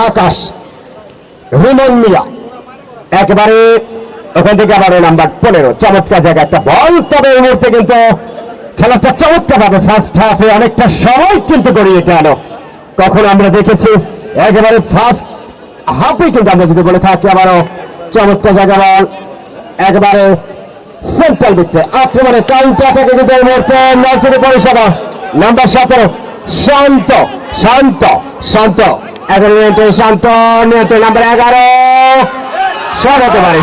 আকাশ, রিমন মিয়া একেবারে ওখান থেকে আবার নাম্বার 15, চমৎকার জায়গা একটা বল, তবে এই মুহূর্তে কিন্তু খেলাটা চমৎকার ভাবে ফার্স্ট হাফে অনেকটা সময় কিন্তু গড়িয়ে গেল। তখন আমরা দেখেছি একেবারে ফার্স্ট হাফে কিন্তু আমরা যদি বলে থাকি আবারও চমৎকার জায়গা বল একেবারে সেন্ট্রাল দিকতে আক্রমণে কাউন্টার অ্যাটাকে কিন্তু এই মুহূর্তে নলছিটি পরিষেবা নাম্বার 17 শান্ত শান্ত শান্ত 11 মিনিটে শান্ত নিয়ন্ত্রণ নাম্বার 11 শট হতে পারে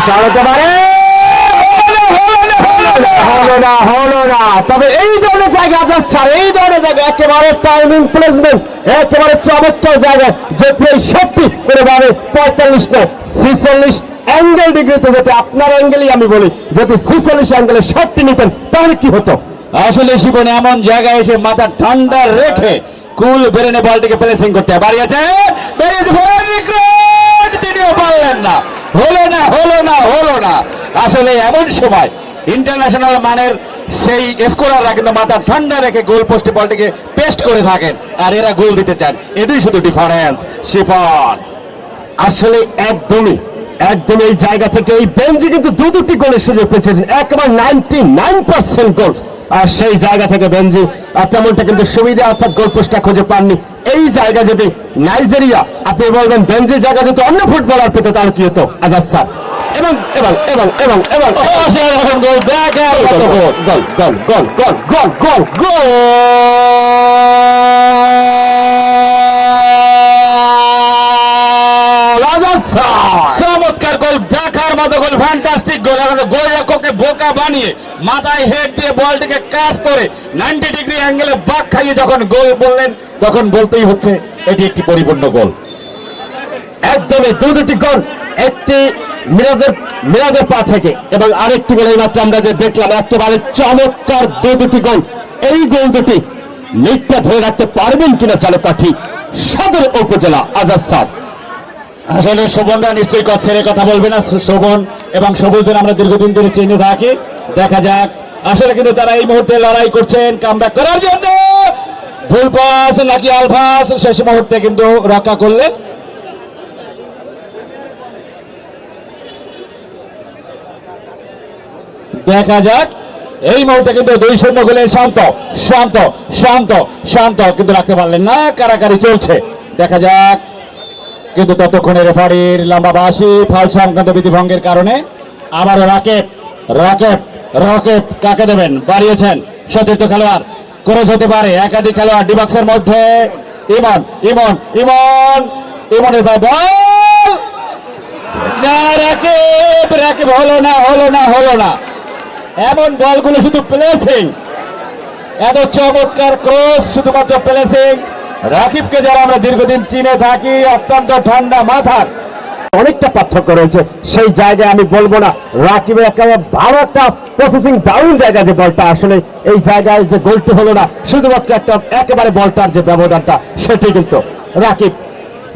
হলো না তবে এই ধরনের জায়গা যাচ্ছে এই ধরনের জায়গা একেবারে টাইমিং প্লেসমেন্ট একেবারে চমৎকার জায়গায় যে প্লে সত্যি কোনোভাবে 45 নয় 46 অ্যাঙ্গেল ডিগ্রিতে যেতে আপনার অ্যাঙ্গেলই আমি বলি যদি 46 অ্যাঙ্গেলে শটটি নিতেন তাহলে কি হতো? আসলে শিবন এমন জায়গায় এসে মাথা ঠান্ডা রেখে কুল বেরেনে বলটিকে প্লেসিং করতে বাড়িয়েছে তিনিও পারলেন না হলো না আসলে এমন সময় ইন্টারন্যাশনাল মানের সেই স্কোরাররা কিন্তু মাথা ঠান্ডা রেখে গোল পোস্টে বলটিকে পেস্ট করে থাকেন আর এরা গোল দিতে চান এটাই শুধু ডিফারেন্স শিপন আসলে একদমই এই জায়গা থেকে এই বেঞ্জি কিন্তু দুটি গোলের সুযোগ পেয়েছেন একেবারে 99% গোল আর সেই জায়গা থেকে বেঞ্জি তেমনটা কিন্তু সুবিধা অর্থাৎ গোল পোস্টটা খুঁজে পাননি এই জায়গা যদি নাইজেরিয়া আপনি বলবেন বেঞ্জির জায়গা যদি অন্য ফুটবলার পেত তাহলে কি হতো আজাদ স্যার এবং এবং এবং এবং এবং গোল চমৎকার গোল দেখার মতো গোল ফ্যান্টাস্টিক গোল এখন গোলরক্ষককে বোকা বানিয়ে মাথায় হেড দিয়ে বলটিকে কাট করে 90 ডিগ্রি অ্যাঙ্গেলে বাঁক খাইয়ে যখন গোল বললেন তখন বলতেই হচ্ছে এটি একটি পরিপূর্ণ গোল একদমই দুটি গোল একটি মিরাজের পা থেকে এবং আরেকটি গোল এই মাত্র আমরা যে দেখলাম একেবারে চমৎকার দুটি গোল এই গোল দুটি লিগটা ধরে রাখতে পারবেন কিনা চালকাঠি সদর উপজেলা আজাদ স্যার আসলে শোভনরা নিশ্চয়ই ছেড়ে কথা বলবে না শোভন এবং সবুজদের আমরা দীর্ঘদিন ধরে চিনে থাকি দেখা যাক আসলে কিন্তু তারা এই মুহূর্তে লড়াই করছেন কামব্যাক করার জন্য ফুল পাস নাকি আলফাস শেষ মুহূর্তে কিন্তু রক্ষা করলেন দেখা যাক এই মুহূর্তে কিন্তু 2-0 গোলে শান্ত কিন্তু রাখতে পারলেন না কারাকারি চলছে দেখা যাক কিন্তু ততক্ষণে রেফারির লম্বা বাঁশি ফাউল সংক্রান্ত বিধিভঙ্গের কারণে আবারও রকেট কাকে দেবেন বাড়িয়েছেন সতীর্থ খেলোয়াড় ক্রস হতে পারে একাধিক খেলোয়াড় ডিবক্সের মধ্যে ইমনের বল রাকিব হলো না এমন বলগুলো শুধু প্লেসিং এত চমৎকার ক্রস শুধুমাত্র প্লেসিং রাকিবকে যারা আমরা দীর্ঘদিন চিনে থাকি অত্যন্ত ঠান্ডা মাথার অনেকটা পার্থক্য রয়েছে সেই জায়গায় আমি বলবো না রাকিবের একেবারে ভালো একটা প্রসেসিং ডাউন জায়গা যে বলটা আসলে এই জায়গায় যে গোলটি হলো না শুধুমাত্র একটা একেবারে বলটার যে ব্যবধানটা সেটি কিন্তু Rakib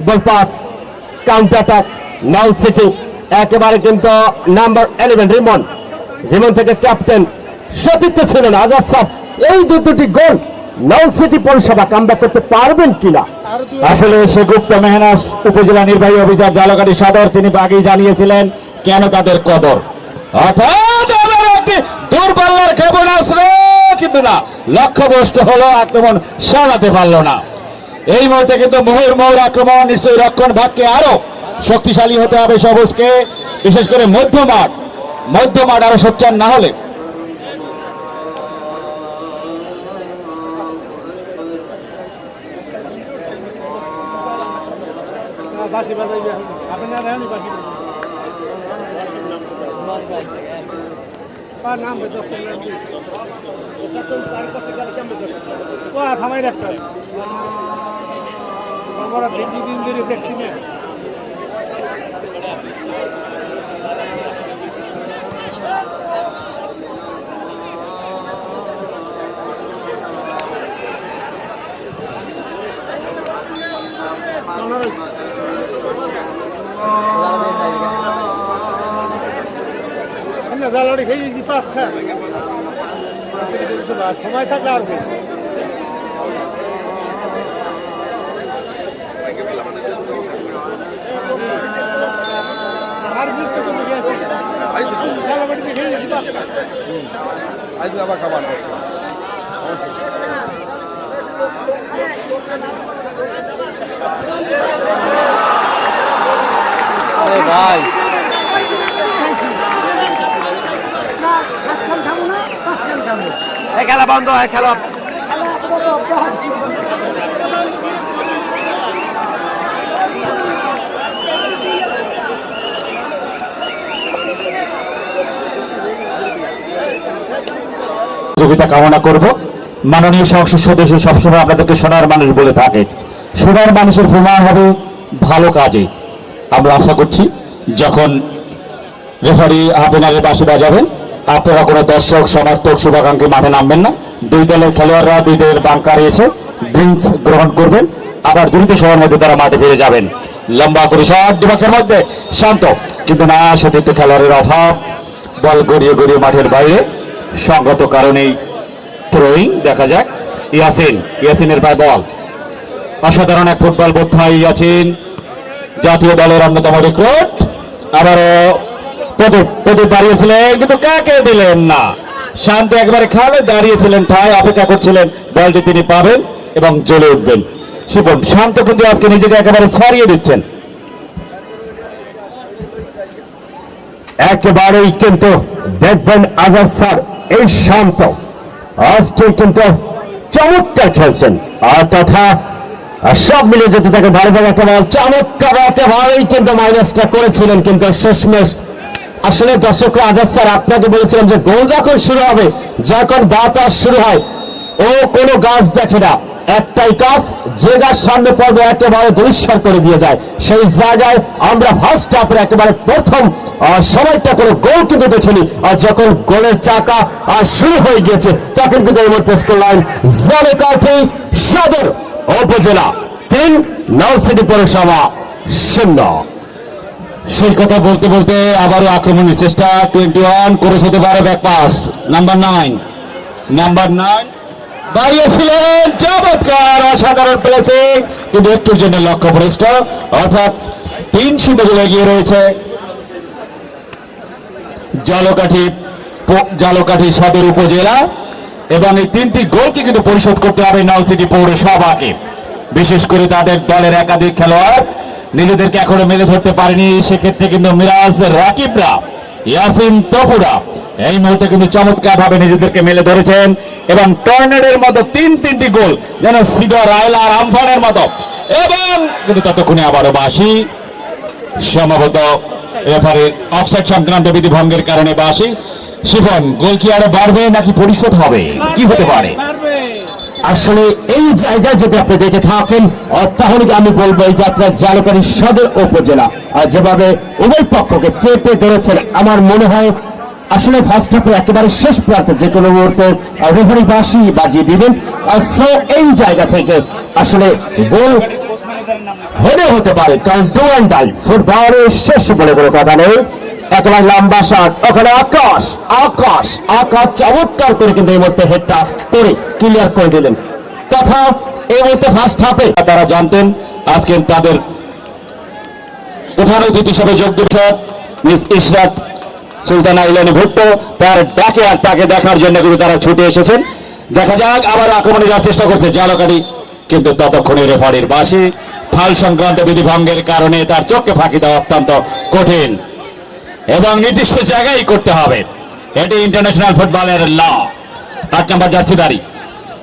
ball pass counter attack নাল সিটি একেবারে কিন্তু নাম্বার 11 রিমন থেকে ক্যাপ্টেন সতীর্থ ছিল না আজাদ স্যার এই দুটি গোল নাল সিটি পরিষেবা কামব্যাক করতে পারবেন কিনা আসলে সে গুপ্ত মেহনাস উপজেলা নির্বাহী অফিসার জালকাঠি সদর তিনি আগেই জানিয়েছিলেন কেন তাদের কদর অর্থাৎ একটি দূরপাল্লার ক্ষেপণাস্ত্র কিন্তু না লক্ষ্যভ্রষ্ট হলো আক্রমণ সারাতে পারলো না এই মুহূর্তে কিন্তু মুহুর্মুহুর আক্রমণ নিশ্চয়ই রক্ষণ ভাগকে আরো শক্তিশালী হতে হবে সবুজকে বিশেষ করে মধ্যমাঠ আরো সোচ্চার না হলে বাসি বাজাইবে আপনারা রানি বাসি পা নাম বেদস শাসন চার পাশে গেলে কেমন বেদস ও থামাই রাখতে আমরা দিন ধরে দেখছি না জালড়ি খেয়ে দিই পাঁচটা সময় থাকলে আর আজ আবার খাবার ভাই খেলা বন্ধ হয় খেলা সহযোগিতা কামনা করব। মাননীয় সংসদ সদস্য সবসময় আপনাদেরকে সোনার মানুষ বলে থাকে, সোনার মানুষের প্রমাণ হবে ভালো কাজে। আমরা আশা করছি যখন রেফারি হাফেনারের বাঁশি বাজাবেন, আপনারা কোনো দর্শক সমর্থক শুভাকাঙ্ক্ষী মাঠে নামবেন না। দুই দলের খেলোয়াড়রা দুই দলের বাংকারে এসে ড্রিঙ্কস গ্রহণ করবেন, আবার দ্রুত সময়ের মধ্যে তারা মাঠে ফিরে যাবেন। লম্বা করে শট ডিফেন্সের মধ্যে শান্ত, কিন্তু না, সতীর্থ খেলোয়াড়ের অভাব, বল গড়িয়ে গড়িয়ে মাঠের বাইরে, সঙ্গত কারণেই থ্রোয়িং। দেখা যাক ইয়াসিনের পায়ে বল। অসাধারণ এক ফুটবল বোদ্ধা ইয়াসিন, জাতীয় দলের অন্যতম রিক্রুট। আবারও প্রদীপ দাঁড়িয়েছিলেন, কিন্তু কাকে দিলেন না। শান্ত একবারে খালে দাঁড়িয়েছিলেন, ঠায় অপেক্ষা করছিলেন বলটি তিনি পাবেন এবং জ্বলে উঠবেন। শিবন শান্ত কিন্তু আজকে নিজেকে একেবারে ছাড়িয়ে দিচ্ছেন। একেবারেই কিন্তু দেখবেন আজাদ স্যার এই শান্ত আজকে কিন্তু চমৎকার খেলছেন, আর তথা সব মিলে যেতে থাকে ভালো জায়গা একটা বল, চমৎকার একেবারেই কিন্তু মাইনাসটা করেছিলেন। কিন্তু শেষমেশ আসলে দর্শকরা, আজাদ স্যার আপনাকে বলেছিলাম যে গোল যখন শুরু হবে, যখন বাতাস শুরু হয়, ও কোনো গাছ দেখে না, একটাই কাজ, যে গাছ সামনে পড়বে একেবারে দুরিশ্বার করে দিয়ে যায়। সেই জায়গায় আমরা ফার্স্ট হাফের একেবারে প্রথম সময়টা কোনো গোল কিন্তু দেখিনি, আর যখন গোলের চাকা শুরু হয়ে গিয়েছে তখন কিন্তু এই মুহূর্তে স্কোর লাইন ঝালকাঠি সদর উপজেলা 3, নলছিটি পৌরসভা 0। সেই কথা বলতে বলতে আবারও আক্রমণের চেষ্টা, 21 করে হতে পারে ব্যাক পাস, নাম্বার 9 বাড়িয়েছিলেন, চমৎকার অসাধারণ প্লেসিং, কিন্তু একটুর জন্য লক্ষ্যভ্রষ্ট, অর্থাৎ 3-0 গোলে এগিয়ে রয়েছে ঝালকাঠি সদর উপজেলা। এবং এই 3টি গোলকে কিন্তু পরিশোধ করতে হবে নলছিটি পৌরসভাকে। বিশেষ করে তাদের দলের একাধিক খেলোয়াড় নিজেদেরকে এখনো মেলে ধরতে পারেনি, সেক্ষেত্রে কিন্তু মিরাজ রাকিবরা, ইয়াসিন তপুরা এই মুহূর্তে কিন্তু চমৎকার ভাবে নিজেদেরকে মেলে ধরেছেন এবং টর্নেডোর মতো 3টি গোল যেন সিডর আয়লার আমফানের মতো। এবং কিন্তু ততক্ষণে আবারও বাঁশি, সম্ভবত রেফারির অফসাইড সংক্রান্ত বিধি ভঙ্গের কারণে বাঁশি। শিবন, গোল কি আরো বাড়বে নাকি পরিশোধ হবে, কি হতে পারে? আসলে এই জায়গায় যদি আপনি দেখে থাকেন, তাহলে আমি বলবো এই যাত্রা ঝালকাঠি সদর উপজেলা যেভাবে উভয় পক্ষকে চেপে ধরেছেন, আমার মনে হয় আসলে ফার্স্ট হাফে একেবারে শেষ প্রান্তে যে কোনো মুহূর্তে রেফারি বাঁশি বাজিয়ে দিবেন। সো এই জায়গা থেকে আসলে গোল হতে পারে, কারণ ডু অ্যান্ড ডাই ফুটবলের শেষ বলে কোনো কথা নেই। একেবারে লম্বা শট, ওখানে আকাশ চমৎকার করে কিন্তু এই মুহূর্তে হেডটা করে ক্লিয়ার করে দিলেন। তথা এই মুহূর্তে ফার্স্ট হাফে তারা জানতেন আজকে তাদের প্রধান অতিথি হিসেবে যোগ দিচ্ছেন মিস ইশরাত সুলতানা ইলানি ভুট্টো, তার ডাকে আর তাকে দেখার জন্য কিন্তু তারা ছুটে এসেছেন। দেখা যাক, আবার আক্রমণে যাওয়ার চেষ্টা করছে ঝালকাঠি, কিন্তু ততক্ষণে রেফারির বাঁশি, ফাউল সংক্রান্ত বিধি ভঙ্গের কারণে তার চোখে ফাঁকি দেওয়া অত্যন্ত কঠিন এবং নির্দিষ্ট জায়গায় করতে হবে। এটি ইন্টারন্যাশনাল ফুটবলের ল। 8 নম্বর জার্সিধারী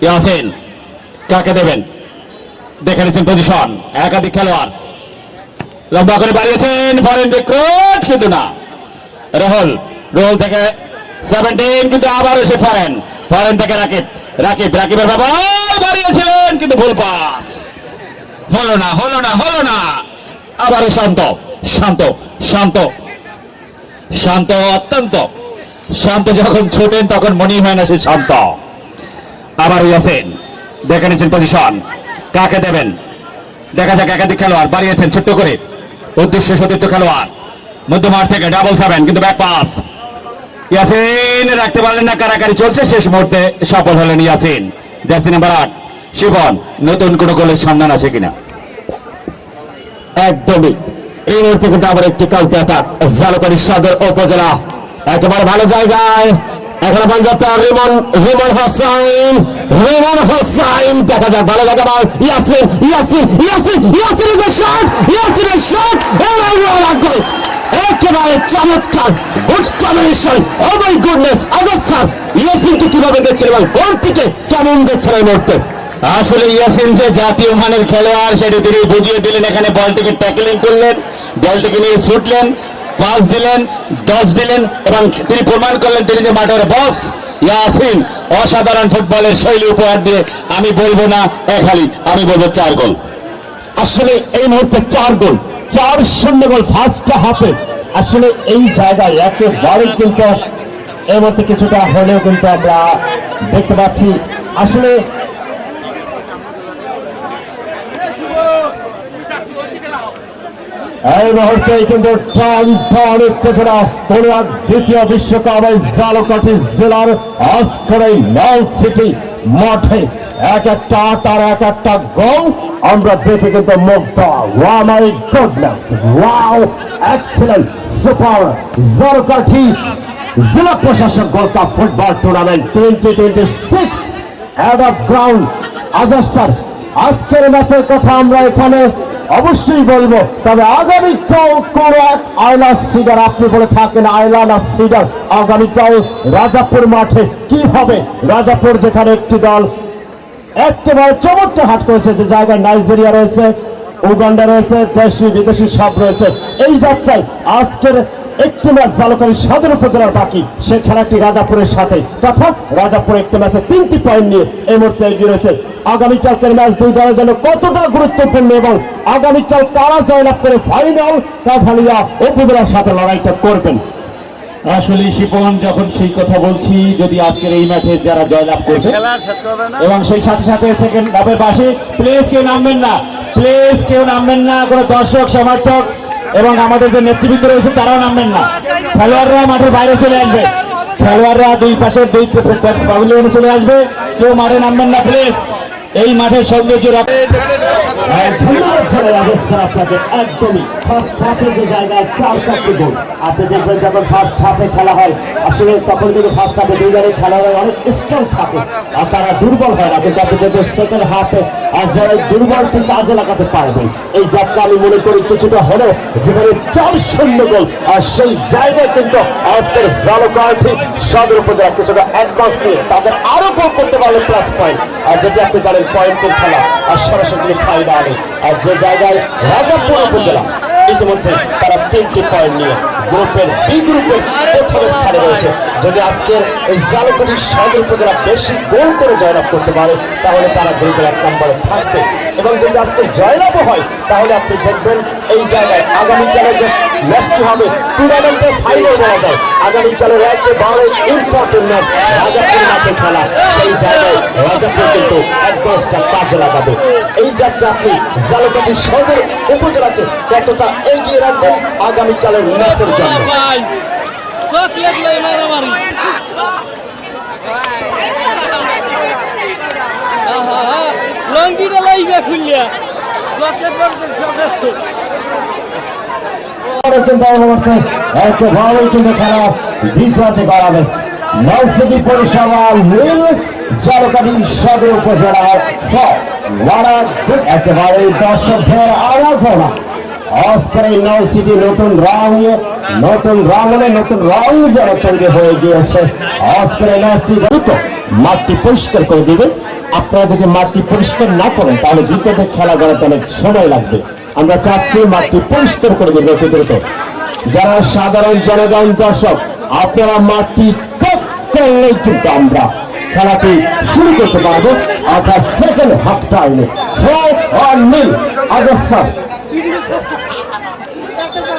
ইয়াসিন, কাকে দেবেন? দেখে নিচ্ছেন পজিশন, একাধিক খেলোয়াড় লম্বা করে বাড়িয়েছেন, ফরেন রিক্রুট, কিন্তু না। রোল থেকে 17, কিন্তু আবার এসে ফরেন থেকে রাকিবের ব্যবহার বাড়িয়েছিলেন, কিন্তু ভুল পাস, হলো না। আবারও শান্ত অত্যন্ত শান্ত, যখন ছোটেন তখন মনে হয় না সে শান্ত। আবার ইয়াসিন, দেখে নিচ্ছেন পজিশন, কাকে দেবেন? দেখা যাক, একাধিক খেলোয়াড় বাড়িয়েছেন ছোট্ট করে, উদ্দেশ্য সতীর্থ খেলোয়াড় মধ্যমাঠ থেকে ডাবল 7, কিন্তু ব্যাক পাস ইয়াসিন রাখতে পারলেন না, কারাকারি চলছে, শেষ মুহূর্তে সফল হলেন ইয়াসিন। জার্সি নাম্বার 8 শিবন, নতুন কোন গোলের সন্ধান আছে কিনা? একদমই, এই মুহূর্তে কিন্তু আবার একটি কাউন্টার অ্যাটাক ঝালকাঠি সদর উপজেলা, একেবারে ভালো জায়গায়। এখন পাঞ্জাবটা রিমন হোসাইন, দেখা যাক, ভালো জায়গা বল, ইয়াসিনের শট, একেবারে চমৎকার good combination. Oh my goodness, Azad sir ইয়াসিনকে কিভাবে দেখছেন এবং গোলটিকে কেমন দেখছেন এই মুহূর্তে? আসলে ইয়াসিন যে জাতীয় মানের খেলোয়াড় সেটা তিনি বুঝিয়ে দিলেন। এখানে বলটিকে ট্যাকলিং করলেন, বলটিকে নিয়ে ছুটলেন, পাস দিলেন, ডস দিলেন এবং তিনি প্রমাণ করলেন তিনি যে মাঠের বস। ইয়াসিন অসাধারণ ফুটবলের শৈলী উপহার দিয়ে আমি বলবো না এক হালি, আমি বলবো 4 গোল। আসলে এই মুহূর্তে 4 গোল, 4-0 গোল ফার্স্ট হাফে। আসলে এই জায়গায় একেবারে কিন্তু এই মুহূর্তে কিছুটা হলেও কিন্তু আমরা দেখতে পাচ্ছি আসলে এই মুহূর্তে কিন্তু টান টান উত্তেজনা কোন দ্বিতীয় বিশ্বকাপ ঝালকাঠি জেলার আজকের এই লাল সিটি মাঠে এক একটা আট আর এক একটা গোল আমরা দেখে কিন্তু মুগ্ধ। Wow my goodness, wow excellent, super. Jhalokathi জেলা প্রশাসক gold cup football tournament 2026 add of ground. Azad sir, আজকের ম্যাচের কথা আমরা এখানে অবশ্যই বলবো, তবে আগামীকাল কোন এক আয়লা সিডার, আপনি বলে থাকেন আয়লা না সিডার, আগামীকাল রাজাপুর মাঠে কি হবে? রাজাপুর যেখানে একটি দল একেবারে চমৎকার হাট করেছে, যে জায়গায় নাইজেরিয়া রয়েছে, উগান্ডা রয়েছে, দেশি বিদেশি সব রয়েছে। এই যাত্রায় আজকের একটি ম্যাচ ঝালকাঠি সদর উপজেলার বাকি, সে খেলাটি রাজাপুরের সাথে, তথা রাজাপুর একটি ম্যাচে 3টি পয়েন্ট নিয়ে এই মুহূর্তে এগিয়ে রয়েছে। আগামীকালকের ম্যাচ দুই দলের জন্য কতটা গুরুত্বপূর্ণ এবং আগামীকাল কারা জয়লাভ করে ফাইনাল কাঠালিয়া উপজেলার সাথে লড়াইটা করবেন। আসলে শিপন যখন সেই কথা বলছি, যদি আজকের এই ম্যাচে যারা জয়লাভ করবে এবং সেই সাথে সাথে সেকেন্ড হাফের পাশে প্লেস কেউ নামবেন না, প্লেস কেউ নামবেন না, কোনো দর্শক সমর্থক এবং আমাদের যে নেতৃবৃন্দ রয়েছে তারাও নামবেন না। খেলোয়াড়রা মাঠের বাইরে চলে আসবে, খেলোয়াড়রা দুই পাশের দুই প্যাভিলিয়নে চলে আসবে, কেউ মাঠে নামবেন না প্লিজ। এই মাঠের সৌন্দর্য ধন্যবাদ জানাই আজাদ স্যার আপনাকে। একদমই ফার্স্ট হাফে যে জায়গায় 4-4টি গোল আপনি দেখবেন, যখন ফার্স্ট হাফে খেলা হয় আসলে তখন কিন্তু ফার্স্ট হাফে দুই দলের খেলোয়াড় অনেক স্ট্রং থাকে আর তারা দুর্বল হয় না, কিন্তু আপনি দেখবেন সেকেন্ড হাফে আর যারা দুর্বলকে কাজে লাগাতে পারবেন। এই যাত্রা আমি মনে করি কিছুটা হলেও যেখানে 4-0 গোল, আর সেই জায়গায় কিন্তু আজকের ঝালকাঠি সদর উপজেলা কিছুটা অ্যাডভান্স নিয়ে তাদের আরো গোল করতে পারলে প্লাস পয়েন্ট, আর যেটি আপনি জানেন পয়েন্টের খেলা আর সরাসরি ফাইনালে, আর যে জায়গায় রাজাপুর উপজেলা ইতিমধ্যে তারা 3টি পয়েন্ট নিয়ে গ্রুপের বি গ্রুপের প্রথম স্থানে রয়েছে। যদি আজকের এই ঝালকাঠি সদর উপজেলা বেশি গোল করে জয়লাভ করতে পারে তাহলে তারা গ্রুপের 1 নম্বরে থাকবে, এবং যদি আজকে জয়লাভও হয় তাহলে আপনি দেখবেন এই জায়গায় আগামীকালের যে ম্যাচটি হবে টুর্নামেন্টের ফাইনাল বলা যায়, আগামীকালের একেবারে ইম্পর্টেন্ট ম্যাচ রাজাপুর মাঠে খেলা, সেই জায়গায় রাজাপুর কিন্তু অ্যাডভান্সটা কাজে লাগাবে। এই যাত্রা আপনি ঝালকাঠি সদর উপজেলাকে কতটা এগিয়ে রাখবেন আগামীকালের ম্যাচের জন্য? লঙ্গিটা লাইগা খুললিয়া কিন্তু একেবারেই কিন্তু খেলা দ্বিতীয়তে করাবে। লাল সিটি পরিষেবা নীল ঝালকাঠি সদর উপজেলার একেবারে দর্শকদের আরাধনা। আজকের এই লাল সিটি নতুন রং যেন তৈরি হয়ে গিয়েছে। আজকের এই ম্যাচটি দ্রুত মাঠটি পরিষ্কার করে দিবেন। আপনারা যদি মাঠটি পরিষ্কার না করেন তাহলে দ্বিতীয়তে খেলা করাতে অনেক সময় লাগবে। আমরা চাচ্ছি মাঠটি পরিষ্কার করে দেবেন অতি দ্রুত। যারা সাধারণ জনগণ দর্শক, আপনারা মাঠটি ত্যাগ করলেই কিন্তু আমরা খেলাটি শুরু করতে পারবো, অর্থাৎ সেকেন্ড হাফ টাইমে।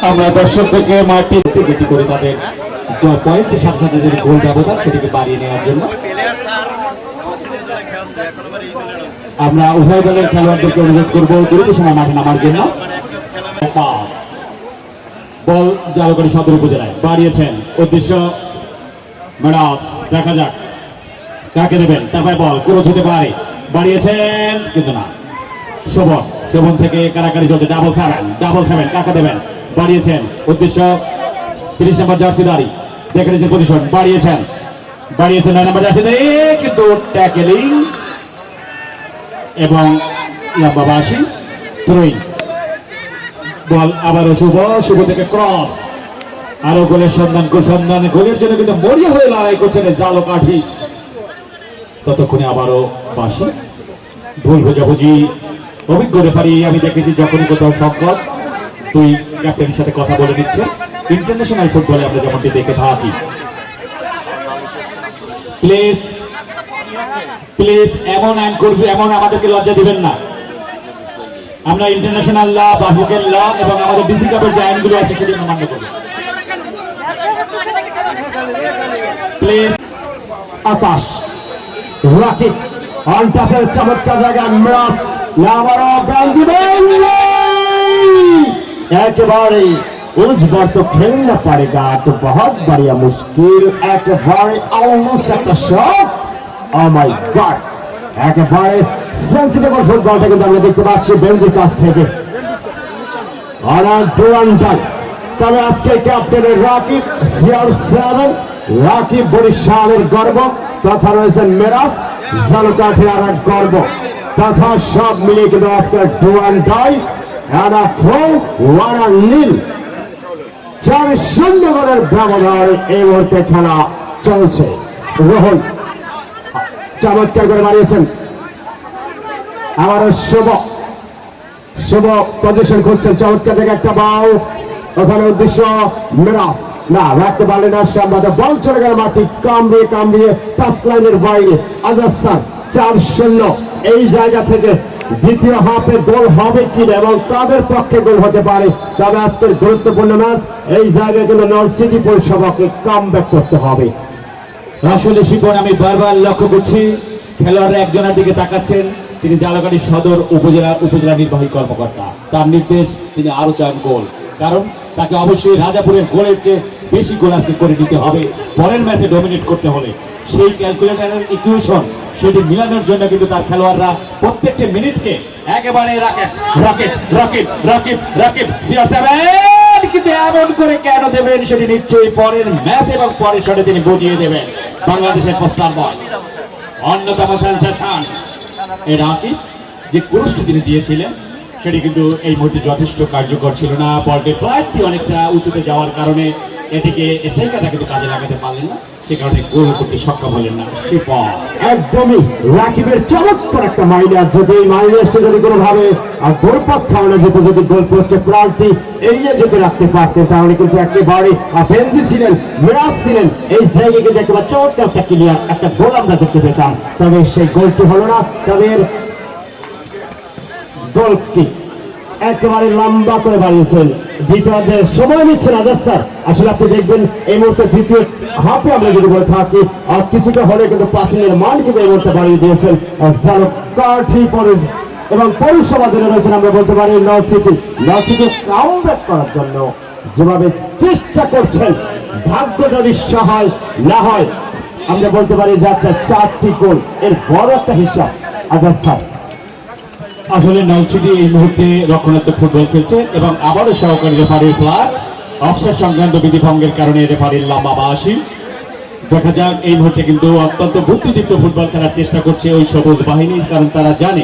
আমরা দর্শকদেরকে মাঠটি যেটি করে তাদের পয়েন্টের সাথে সাথে যে গোল ব্যবধান সেটিকে বাড়িয়ে নেওয়ার জন্য আমরা উভয় দলের খেলোয়াড়দেরকে অনুরোধ করবো দ্রুত সময় মাঠে নামার জন্য। বল ঝালকাঠি সদর উপজেলায় বাড়িয়েছেন, উদ্দেশ্য মেডাস, দেখা যাক কাকে দেবেন। তারপরে বল ক্রস হতে পারে, বাড়িয়েছেন কিন্তু না। শোভন থেকে কারাকারি চলছে, ডাবল সেভেন কাকে দেবেন, বাড়িয়েছেন, উদ্দেশ্য 30 নম্বর জার্সিদারি, দেখে নিয়েছেন পজিশন, বাড়িয়েছেন 9 নম্বর জার্সিদারি, কিন্তু ট্যাকেলিং এবং লম্বাবাসী থ্রোইং। বল আবারও শুভ থেকে ক্রস, আরো গোলের সন্ধান গোলের জন্য কিন্তু মরিয়া হয়ে লড়াই করছেন জালকাঠি। ততক্ষণে আবারও বাসি ভুল বোঝাবুঝি অভিজ্ঞ রেফারি আমি দেখেছি যখনই কোথাও সংকট দুই ক্যাপ্টেনের সাথে কথা বলে নিচ্ছে। ইন্টারন্যাশনাল ফুটবলে আমরা যেমনটি দেখে থাকি। প্লিজ প্লিজ এমন আইন করবে, এমন আমাদেরকে লজ্জা দিবেন না। আমরা ইন্টারন্যাশনাল ল বা হুকের ল এবং আমাদের ডিসি কাপের যে আইনগুলো আছে সেগুলো মান্য করি। প্লিজ আকাশ রাকিব অন টাচের চমৎকার জায়গায় মিরাজ আবারও একেবারে उस बार तो खेलना पड़ेगा तो बहुत बढ़िया मुश्किल एकेबारे ऑलमोस्ट একটা শট ও মাই গড একেবারে সেনসিটিভ ফুটবলটা কিন্তু আমরা দেখতে পাচ্ছি বেলজির কাছ থেকে অনার ডুরান্টাল। তবে আজকে ক্যাপ্টেনের রাকিব CR7 রাকিব বরিশালের গর্ব তথা রয়েছেন মিরাজ জালকাঠির আর এক গর্ব তথা সব মিলিয়ে কিন্তু আজকে ডুরান্টাল আনা ফ্রো ওয়ানা নীল 4-0 গোলের ব্যবধান এই মুহূর্তে খেলা চলছে। রোহন চমৎকার করে বাড়িয়েছেন আবারও শুভ পজিশন করছেন চমৎকার জায়গায় একটা বাউ ওখানে উদ্দেশ্য মিরাজ না রাখতে পারলেন না সামনে বল চলে গেল মাটি কামড়িয়ে টাচ লাইনের বাইরে আজাদ স্যার 4-0 এই জায়গা থেকে দ্বিতীয় হাফে গোল হবে কিনা এবং কাদের পক্ষে গোল হতে পারে। তবে আজকের গুরুত্বপূর্ণ ম্যাচ এই জায়গায় কিন্তু নর্থ সিটি পৌরসভাকে কামব্যাক করতে হবে। আসলে শিপন আমি বারবার লক্ষ্য করছি খেলোয়াড়রা একজনের দিকে তাকাচ্ছেন, তিনি জালকাঠি সদর উপজেলা নির্বাহী কর্মকর্তা, তার নির্দেশ তিনি আরো চান গোল, কারণ তাকে অবশ্যই রাজাপুরের গোলের চেয়ে বেশি গোল আজকে করে নিতে হবে পরের ম্যাচে ডমিনেট করতে হলে। সেই ক্যালকুলেটরের ইকুয়েশন সেটি মিলানোর জন্য কিন্তু তার খেলোয়াড়রা প্রত্যেকটি মিনিটকে একেবারে রাকিব কিন্তু এমন করে কেন দেবেন সেটি নিশ্চয়ই পরের ম্যাচ এবং পরের শটে তিনি বুঝিয়ে দেবেন। বাংলাদেশের পোস্টার বয় অন্যতম সেন্সেশন এই রাকিব যে কোর্সটি তিনি দিয়েছিলেন সেটি কিন্তু এই মুহূর্তে যথেষ্ট কার্যকর ছিল না। বলটির ফ্লাইটটি অনেকটা উঁচুতে যাওয়ার কারণে এটিকে স্ট্রাইকারটা কিন্তু কাজে লাগাতে পারলেন না, সে কারণে গোল করতে সক্ষম হলেন না। একদমই রাকিবের চমৎকার একটা মাইনাস, যদি এই মাইনাসটা যদি কোনোভাবে গোলপথ খাওয়ানো যেত, যদি গোল পোস্টে প্রান্তি এড়িয়ে যেতে রাখতে পারতেন তাহলে কিন্তু একেবারে বেঞ্জি ছিলেন মিরাজ ছিলেন এই জায়গায় কিন্তু একেবারে চমৎকার একটা ক্লিয়ার একটা গোল আমরা দেখতে পেতাম। তবে সেই গোলটি হলো না। তবে গোলটি একেবারে লম্বা করে বাড়িয়েছেন, দ্বিতীয়ার্ধের সময় নিচ্ছেন আজাদ স্যার। আসলে আপনি দেখবেন এই মুহূর্তে দ্বিতীয় হাফে আমরা যদি বলে থাকি আর কিছুটা হলে কিন্তু পাসিংয়ের মান কিন্তু এই মুহূর্তে বাড়িয়ে দিয়েছেন জালকাঠি এবং পৌরসভা জেনে রয়েছেন আমরা বলতে পারি নর্থ সিটি কামব্যাক করার জন্য যেভাবে চেষ্টা করছেন, ভাগ্য যদি সহায় না হয় আমরা বলতে পারি যাচ্ছে 4টি গোল এর বড় একটা হিসাব আজাদ স্যার। আসলে নর্থ সিটি এই মুহূর্তে রক্ষণাত্মক ফুটবল খেলছে এবং আবারও সহকারী রেফারির ফ্ল্যাগ অফসাইড সংক্রান্ত বিধিভঙ্গের কারণে রেফারির লম্বা বাঁশি। দেখা যাক এই মুহূর্তে কিন্তু অত্যন্ত বুদ্ধিদীপ্ত ফুটবল খেলার চেষ্টা করছে ওই সবুজ বাহিনী, কারণ তারা জানে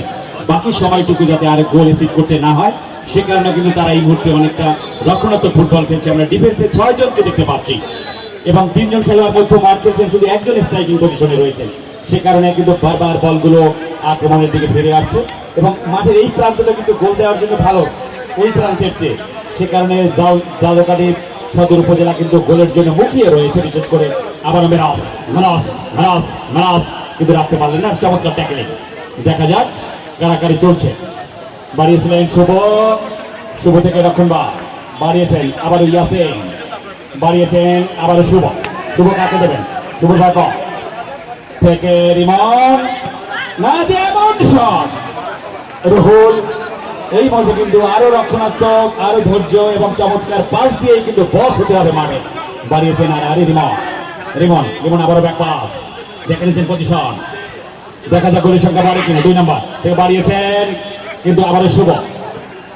বাকি সময়টুকু যাতে আর গোল এসিড করতে না হয়, সে কারণে কিন্তু তারা এই মুহূর্তে অনেকটা রক্ষণাত্মক ফুটবল খেলছে। আমরা ডিফেন্সে 6 জনকে দেখতে পাচ্ছি এবং 3 জন খেলোয়াড় মধ্যে মাঠ খেলছেন, শুধু একজন স্ট্রাইকিং পজিশনে রয়েছেন, সে কারণে কিন্তু বারবার বলগুলো আক্রমণের দিকে ফিরে আসছে এবং মাঠের এই প্রান্তটা কিন্তু গোল দেওয়ার জন্য ভালো ওই প্রান্তের চেয়ে, সে কারণে জালকাঠি সদর উপজেলা কিন্তু গোলের জন্য মুখিয়ে রয়েছে। বিশেষ করে আবার মেরাজ কিন্তু রাখতে পারলেন না, চমৎকার ট্যাকলিং। দেখা যাক কারাকারি চলছে, বাড়িয়েছিলেন শুভ থেকে রক্ষণ বাড়িয়েছেন আবার ইয়াসিন, বাড়িয়েছেন আবার শুভ কাকে দেবেন, শুভ ভাগ থেকে রিমন না এমন শট রুহুল। এই মধ্যে কিন্তু আরো রক্ষণাত্মক আরো ধৈর্য এবং চমৎকার পাস দিয়ে কিন্তু বস হতে হবে মাঠে। বাড়িয়েছেন আর রিমন আবারও ব্যাক পাস, দেখে নিয়েছেন পজিশন, দেখা যাক গোলের সংখ্যা বাড়ে কিনা। 2 নম্বর থেকে বাড়িয়েছেন কিন্তু আবারও শুভ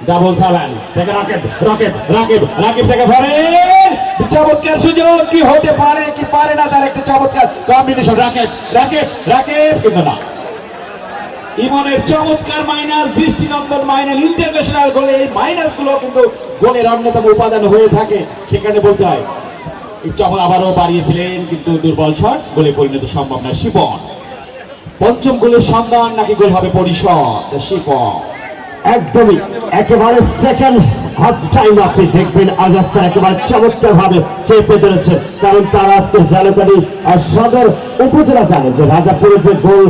ডাবল 7 থেকে রাকিব থেকে ভরেন, চমৎকার সুযোগ কি হতে পারে কি পারে না তার একটা চমৎকার কম্বিনেশন। রাকিব কিন্তু না, ইমনের চমৎকার মাইনাস, দৃষ্টিনন্দন মাইনাস, ইন্টারন্যাশনাল গোলে এই মাইনাস গুলো কিন্তু গোলের অন্যতম উপাদান হয়ে থাকে। সেখানে বলতে হয় আবারও বাড়িয়েছিলেন কিন্তু দুর্বল শট, গোলে পরিণত সম্ভব না। শিপন পঞ্চম গোলের সন্ধান নাকি গোল হবে পরিশোধ? শিপন একদমই একেবারে সেকেন্ড হাফ টাইম আপনি দেখবেন আজাদ স্যার একেবারে চমৎকার ভাবে চেপে ধরেছে, কারণ তারা আজকে ঝালকাঠি সদর উপজেলা জানে যে রাজাপুরে যে গোল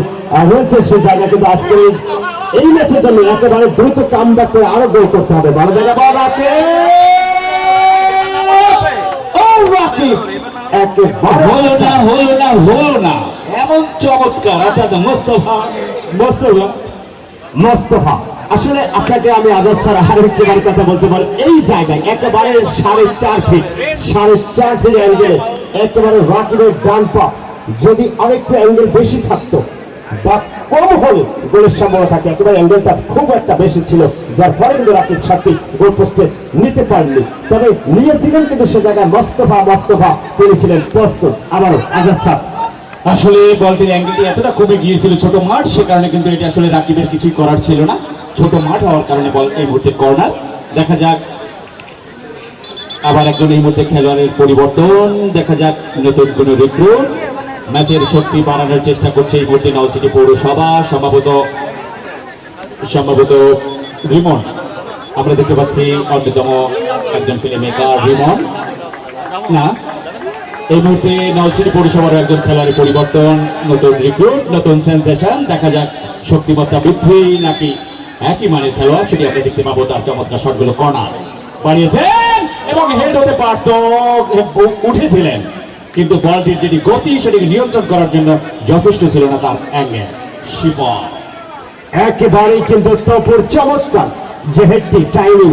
রয়েছে সেই জায়গা কিন্তু আজকে এই ম্যাচের জন্য একেবারে দ্রুত কামব্যাক করে আরো গোল করতে হবে। ভালো জায়গা বল হলো না এমন চমৎকার অর্থাৎ মোস্তফা আসলে আপনাকে আমি আজাদ স্যার আরেকবার কথা বলতে পারি, এই জায়গায় একেবারে 4.5 ফিট 4.5 ফিট অ্যাঙ্গেল একেবারে রাকিবের ডান পা যদি আরেকটু অ্যাঙ্গেল বেশি থাকতো বা কম হলে গোলের সম্ভাবনা থাকে, একেবারে অ্যাঙ্গেলটা খুব একটা বেশি ছিল যার ফলে কিন্তু রাকিব সাথী গোল পোস্টে নিতে পারেননি, তবে নিয়েছিলেন কিন্তু সে জায়গায় মোস্তফা তিনি ছিলেন প্রস্তুত। আবারও আজাদ স্যার আসলে বলটির অ্যাঙ্গেলটি এতটা কমে গিয়েছিল, ছোট মাঠ, সে কারণে কিন্তু এটা আসলে রাকিবের কিছুই করার ছিল না, ছোট মাঠ হওয়ার কারণে বল এই মুহূর্তে কর্নার। দেখা যাক আবার একজন এই মুহূর্তে খেলোয়াড়ের পরিবর্তন, দেখা যাক নতুন কোন রিক্রুট ম্যাচের শক্তি বাড়ানোর চেষ্টা করছে এই মুহূর্তে নলছিটি পৌরসভা, সম্ভবত রিমন আমরা দেখতে পাচ্ছি, অন্যতম একজন প্লে মেকার রিমন না, এই মুহূর্তে নলছিটি পৌরসভার একজন খেলোয়াড়ের পরিবর্তন, নতুন রিক্রুট, নতুন সেন্সেশন। দেখা যাক শক্তিমত্তা বৃদ্ধি নাকি একই মানের খেলোয়াড়, সেটি আমরা দেখতে পাবো। তার চমৎকার শটগুলো কর্নার বাড়িয়েছেন এবং হেড হতে পারত, উঠেছিলেন কিন্তু বলটির যেটি গতি সেটিকে নিয়ন্ত্রণ করার জন্য যথেষ্ট ছিল না তার অ্যাঙ্গেল। শিপন একেবারেই কিন্তু তপুর চমৎকার যে হেডটি টাইমিং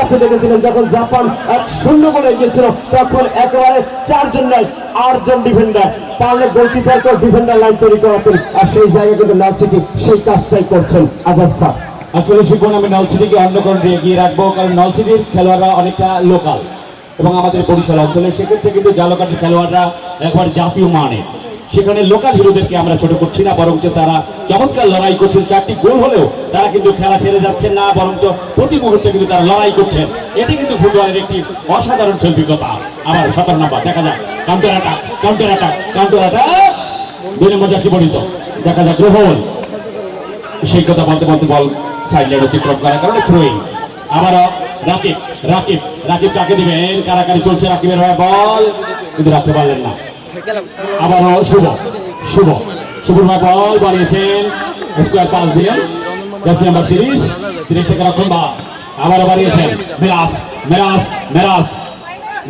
আপনি দেখেছিলেন যখন জাপান 1-0 বলে গিয়েছিল তখন একেবারে 4 জন নয় 8 জন ডিফেন্ডার পারলে গোলকিপার ডিফেন্ডার লাইন তৈরি করাতেন, আর সেই জায়গায় কিন্তু নলছিটি সেই কাজটাই করছেন আজাদ স্যার। আসলে শিপন আমি নলছিটিকে অন্যকরণে এগিয়ে রাখবো, কারণ নলছিটির খেলোয়াড়রা অনেকটা লোকাল এবং আমাদের বরিশাল অঞ্চলে, সেক্ষেত্রে কিন্তু ঝালকাঠির খেলোয়াড়রা একবার জাতীয় মানে, সেখানে লোকাল হিরোদেরকে আমরা ছোট করছি না, বরঞ্চ তারা চমৎকার লড়াই করছেন। 4টি গোল হলেও তারা কিন্তু খেলা ছেড়ে যাচ্ছেন না, বরঞ্চ প্রতি মুহূর্তে কিন্তু তারা লড়াই করছেন। এটি কিন্তু ফুটবলের একটি অসাধারণ শৈল্পিকতা। আবার 17 নম্বর দেখা যাক কাউন্টার অ্যাটাক 2 নম্বর জার্সি পরিণত, দেখা যাক গ্রহণ, সেই কথা বলতে বল সাইড লাইন অতিক্রম করার কারণে থ্রোইং। আবারও রাকিব কাকে দিবেন, কারাকারি চলছে রাকিবের হয়ে বল কিন্তু রাখতে পারলেন না। আবারও শুভর ভাই বল বাড়িয়েছেন, স্কোয়ার পাস দিলেন, জার্সি নাম্বার 30 থেকে রক্ষণ বা আবারও বাড়িয়েছেন